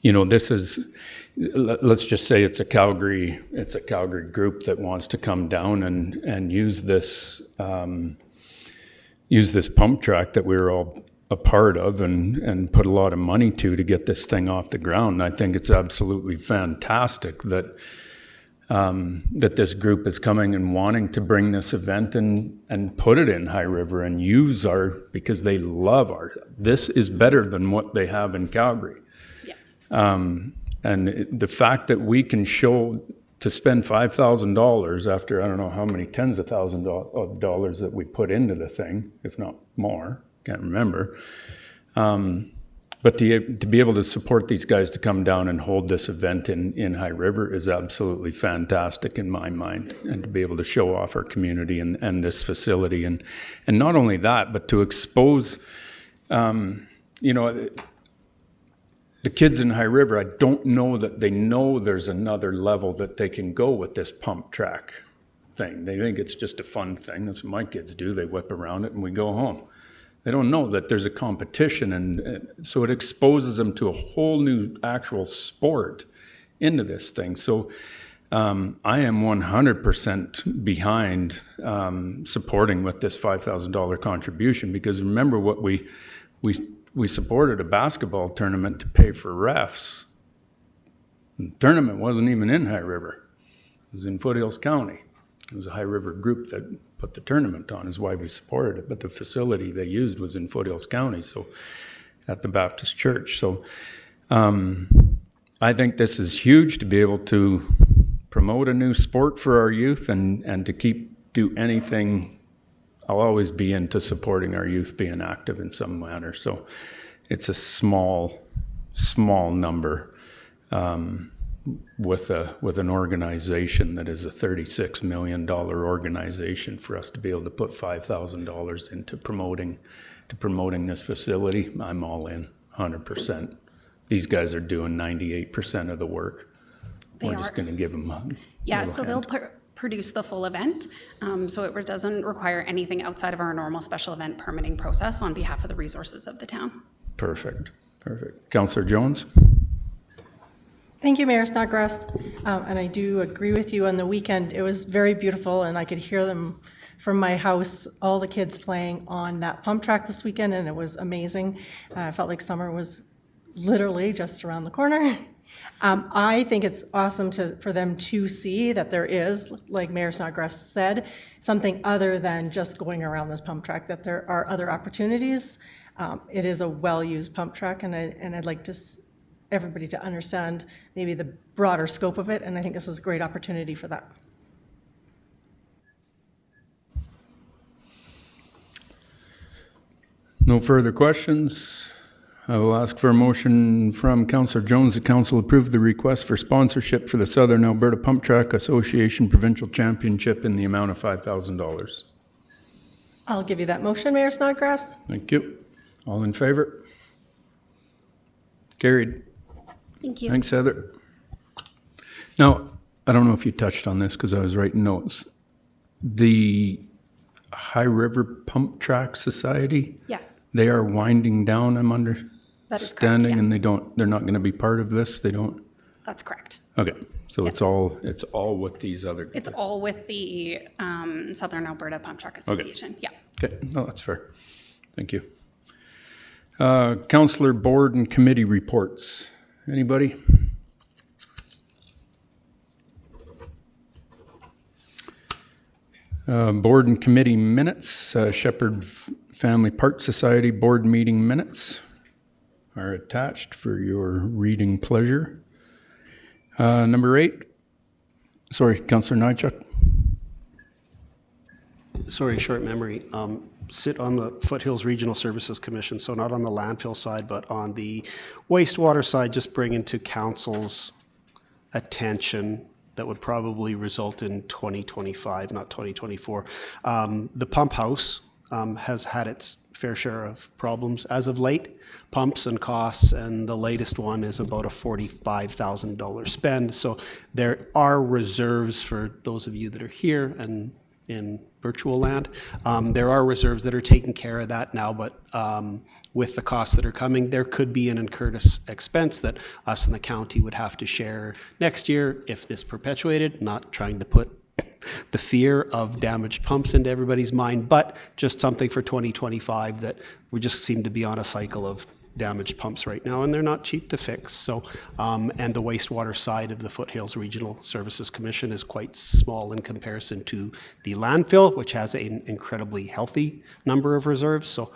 This is, let's just say it's a Calgary group that wants to come down and use this pump track that we were all a part of and put a lot of money to get this thing off the ground. I think it's absolutely fantastic that this group is coming and wanting to bring this event and put it in High River and use because they love this is better than what they have in Calgary. Yeah. The fact that we can show to spend $5,000 after I don't know how many tens of thousands of dollars that we put into the thing, if not more, can't remember. But to be able to support these guys to come down and hold this event in High River is absolutely fantastic in my mind, and to be able to show off our community and this facility, and not only that, but to expose, the kids in High River, I don't know that they know there's another level that they can go with this pump track thing. They think it's just a fun thing. That's what my kids do. They whip around it and we go home. They don't know that there's a competition, and so it exposes them to a whole new actual sport into this thing. So I am 100% behind supporting with this $5,000 contribution, because remember what we supported a basketball tournament to pay for refs. The tournament wasn't even in High River. It was in Foothills County. It was a High River group that put the tournament on, is why we supported it. But the facility they used was in Foothills County, so at the Baptist Church. So I think this is huge to be able to promote a new sport for our youth and to do anything. I'll always be into supporting our youth being active in some manner. So it's a small number with an organization that is a $36 million organization. For us to be able to put $5,000 into promoting this facility, I'm all in, 100%. These guys are doing 98% of the work. We're just going to give them a Yeah, little so hand. they'll produce the full event, so it doesn't require anything outside of our normal special event permitting process on behalf of the resources of the town. Perfect. Councillor Jones? Thank you, Mayor Snodgrass. And I do agree with you. On the weekend, it was very beautiful, and I could hear them from my house, all the kids playing on that pump track this weekend, and it was amazing. I felt like summer was literally just around the corner. I think it's awesome for them to see that there is, like Mayor Snodgrass said, something other than just going around this pump track, that there are other opportunities. It is a well-used pump track, and I'd like everybody to understand maybe the broader scope of it, and I think this is a great opportunity for that. No further questions. I will ask for a motion from Councillor Jones that Council approve the request for sponsorship for the Southern Alberta Pump Track Association Provincial Championship in the amount of $5,000. I'll give you that motion, Mayor Snodgrass. Thank you. All in favor? Carried. Thank you. Thanks, Heather. Now, I don't know if you touched on this because I was writing notes. The High River Pump Track Society? Yes. They are winding down, I'm understanding, That is correct, yeah. and they're not going to be part of this? They don't? That's correct. Okay, so it's all with these other. It's all with the Southern Alberta Pump Track Association. Okay. Yeah. Okay, no, that's fair. Thank you. Councillor board and committee reports. Anybody? Board and committee minutes. Shepherd Family Park Society board meeting minutes are attached for your reading pleasure. Number 8. Sorry, Councillor Nychuk. Sorry, short memory. Sit on the Foothills Regional Services Commission, so not on the landfill side, but on the wastewater side, just bring into council's attention that would probably result in 2025, not 2024. The pump house has had its fair share of problems as of late, pumps and costs, and the latest one is about a $45,000 spend. So there are reserves for those of you that are here and in virtual land. There are reserves that are taking care of that now, but with the costs that are coming, there could be an incurred expense that us and the county would have to share next year if this perpetuated, not trying to put the fear of damaged pumps into everybody's mind, but just something for 2025 that we just seem to be on a cycle of damaged pumps right now, and they're not cheap to fix. So, and the wastewater side of the Foothills Regional Services Commission is quite small in comparison to the landfill, which has an incredibly healthy number of reserves. So,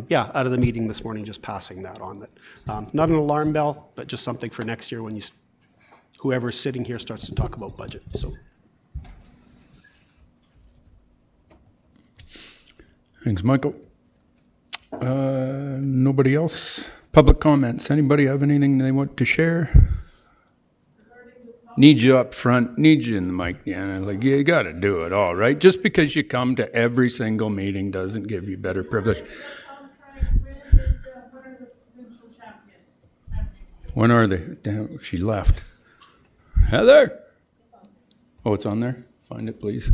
yeah, out of the meeting this morning, just passing that on. That not an alarm bell, but just something for next year when you, whoever's sitting here starts to talk about budget. So. Thanks, Michael. Nobody else? Public comments. Anybody have anything they want to share? Need you up front. Need you in the mic, Deanna. Like, you got to do it all, right? Just because you come to every single meeting doesn't give you better privilege. When are they? Damn, she left. Heather! Oh, it's on there? Find it, please.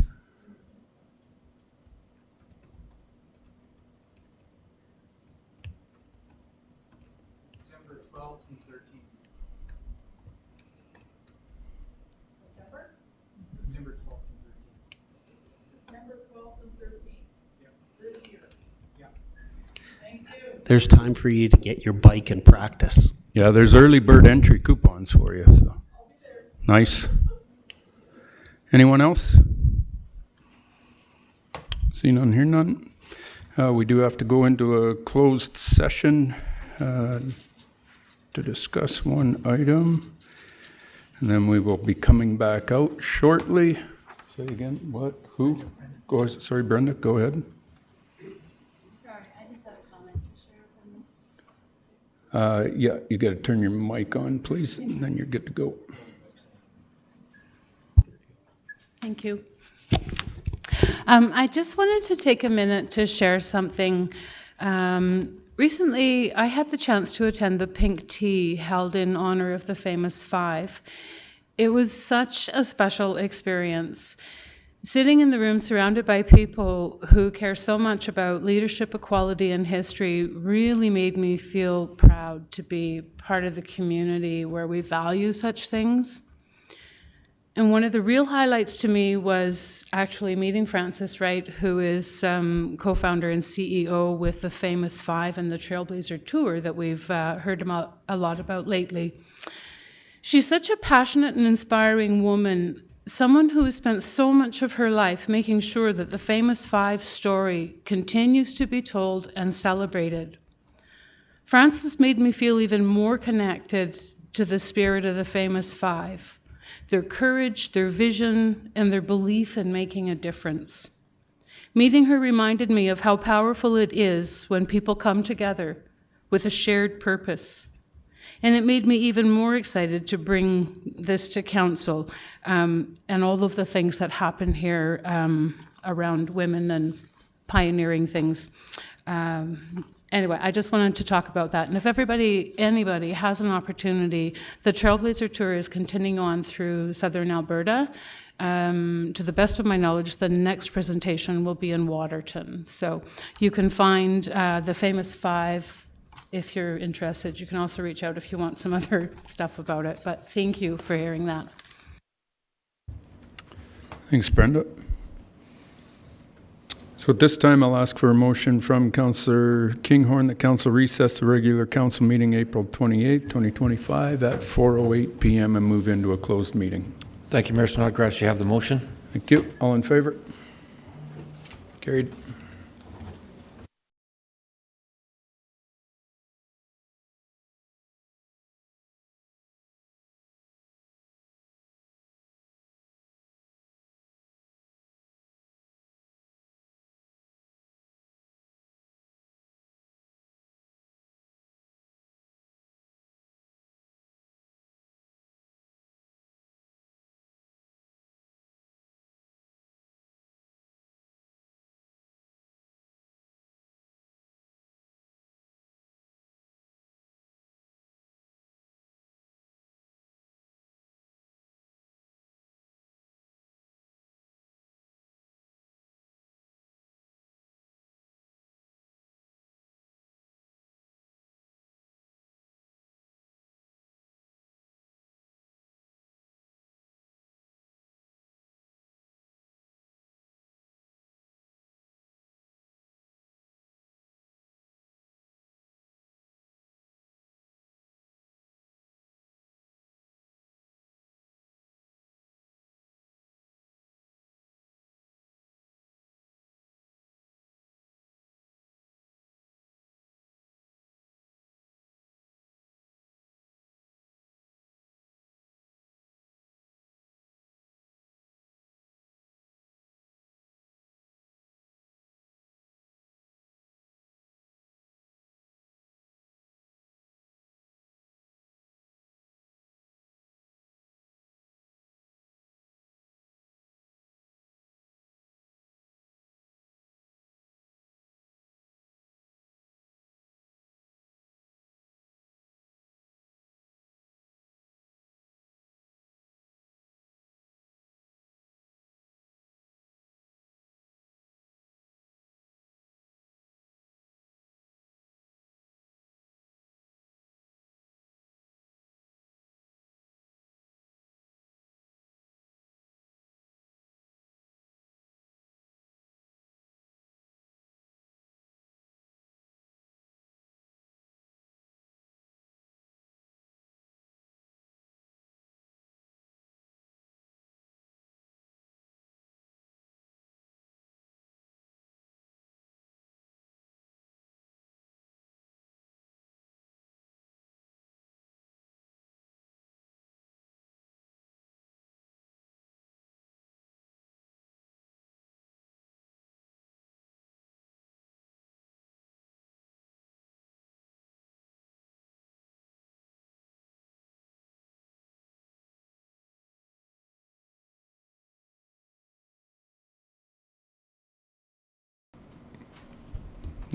There's time for you to get your bike and practice. Yeah, there's early bird entry coupons for you. So. Nice. Anyone else? See none, hear none. We do have to go into a closed session to discuss one item. And then we will be coming back out shortly. Say again, what, who? Go ahead. Sorry, Brenda, go ahead. Yeah, you got to turn your mic on, please, and then you're good to go. Thank you. I just wanted to take a minute to share something. Recently, I had the chance to attend the Pink Tea held in honor of the famous five. It was such a special experience. Sitting in the room surrounded by people who care so much about leadership, equality, and history really made me feel proud to be part of the community where we value such things. And one of the real highlights to me was actually meeting Frances Wright, who is co-founder and CEO with the Famous Five and the Trailblazer Tour that we've heard a lot about lately. She's such a passionate and inspiring woman, someone who has spent so much of her life making sure that the Famous Five story continues to be told and celebrated. Frances made me feel even more connected to the spirit of the Famous Five, their courage, their vision, and their belief in making a difference. Meeting her reminded me of how powerful it is when people come together with a shared purpose. And it made me even more excited to bring this to council and all of the things that happen here around women and pioneering things. Anyway, I just wanted to talk about that. And if anybody has an opportunity, the Trailblazer Tour is continuing on through southern Alberta. To the best of my knowledge, the next presentation will be in Waterton. So you can find the Famous Five if you're interested. You can also reach out if you want some other stuff about it. But thank you for hearing that. Thanks, Brenda. So at this time, I'll ask for a motion from Councillor Kinghorn that Council recess the regular Council meeting April 28, 2025 at 4:08 p.m. and move into a closed meeting. Thank you, Mayor Snodgrass. You have the motion. Thank you. All in favor? Carried.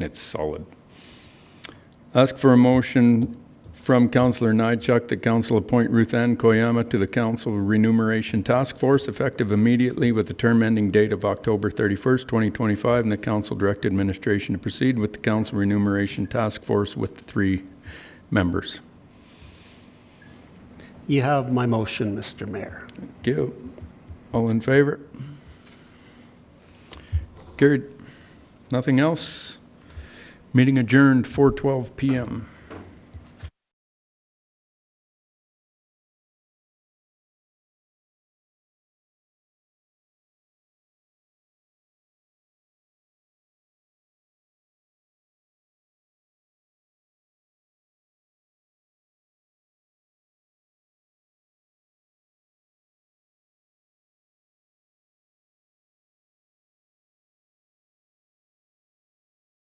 It's solid. Ask for a motion from Councillor Nychuk that Council appoint Ruth Ann Koyama to the Council Remuneration Task Force effective immediately with the term ending date of October 31st, 2025, and the Council direct administration to proceed with the Council Remuneration Task Force with the 3 members. You have my motion, Mr. Mayor. Thank you. All in favor? Carried. Nothing else? Meeting adjourned 4:12 p.m.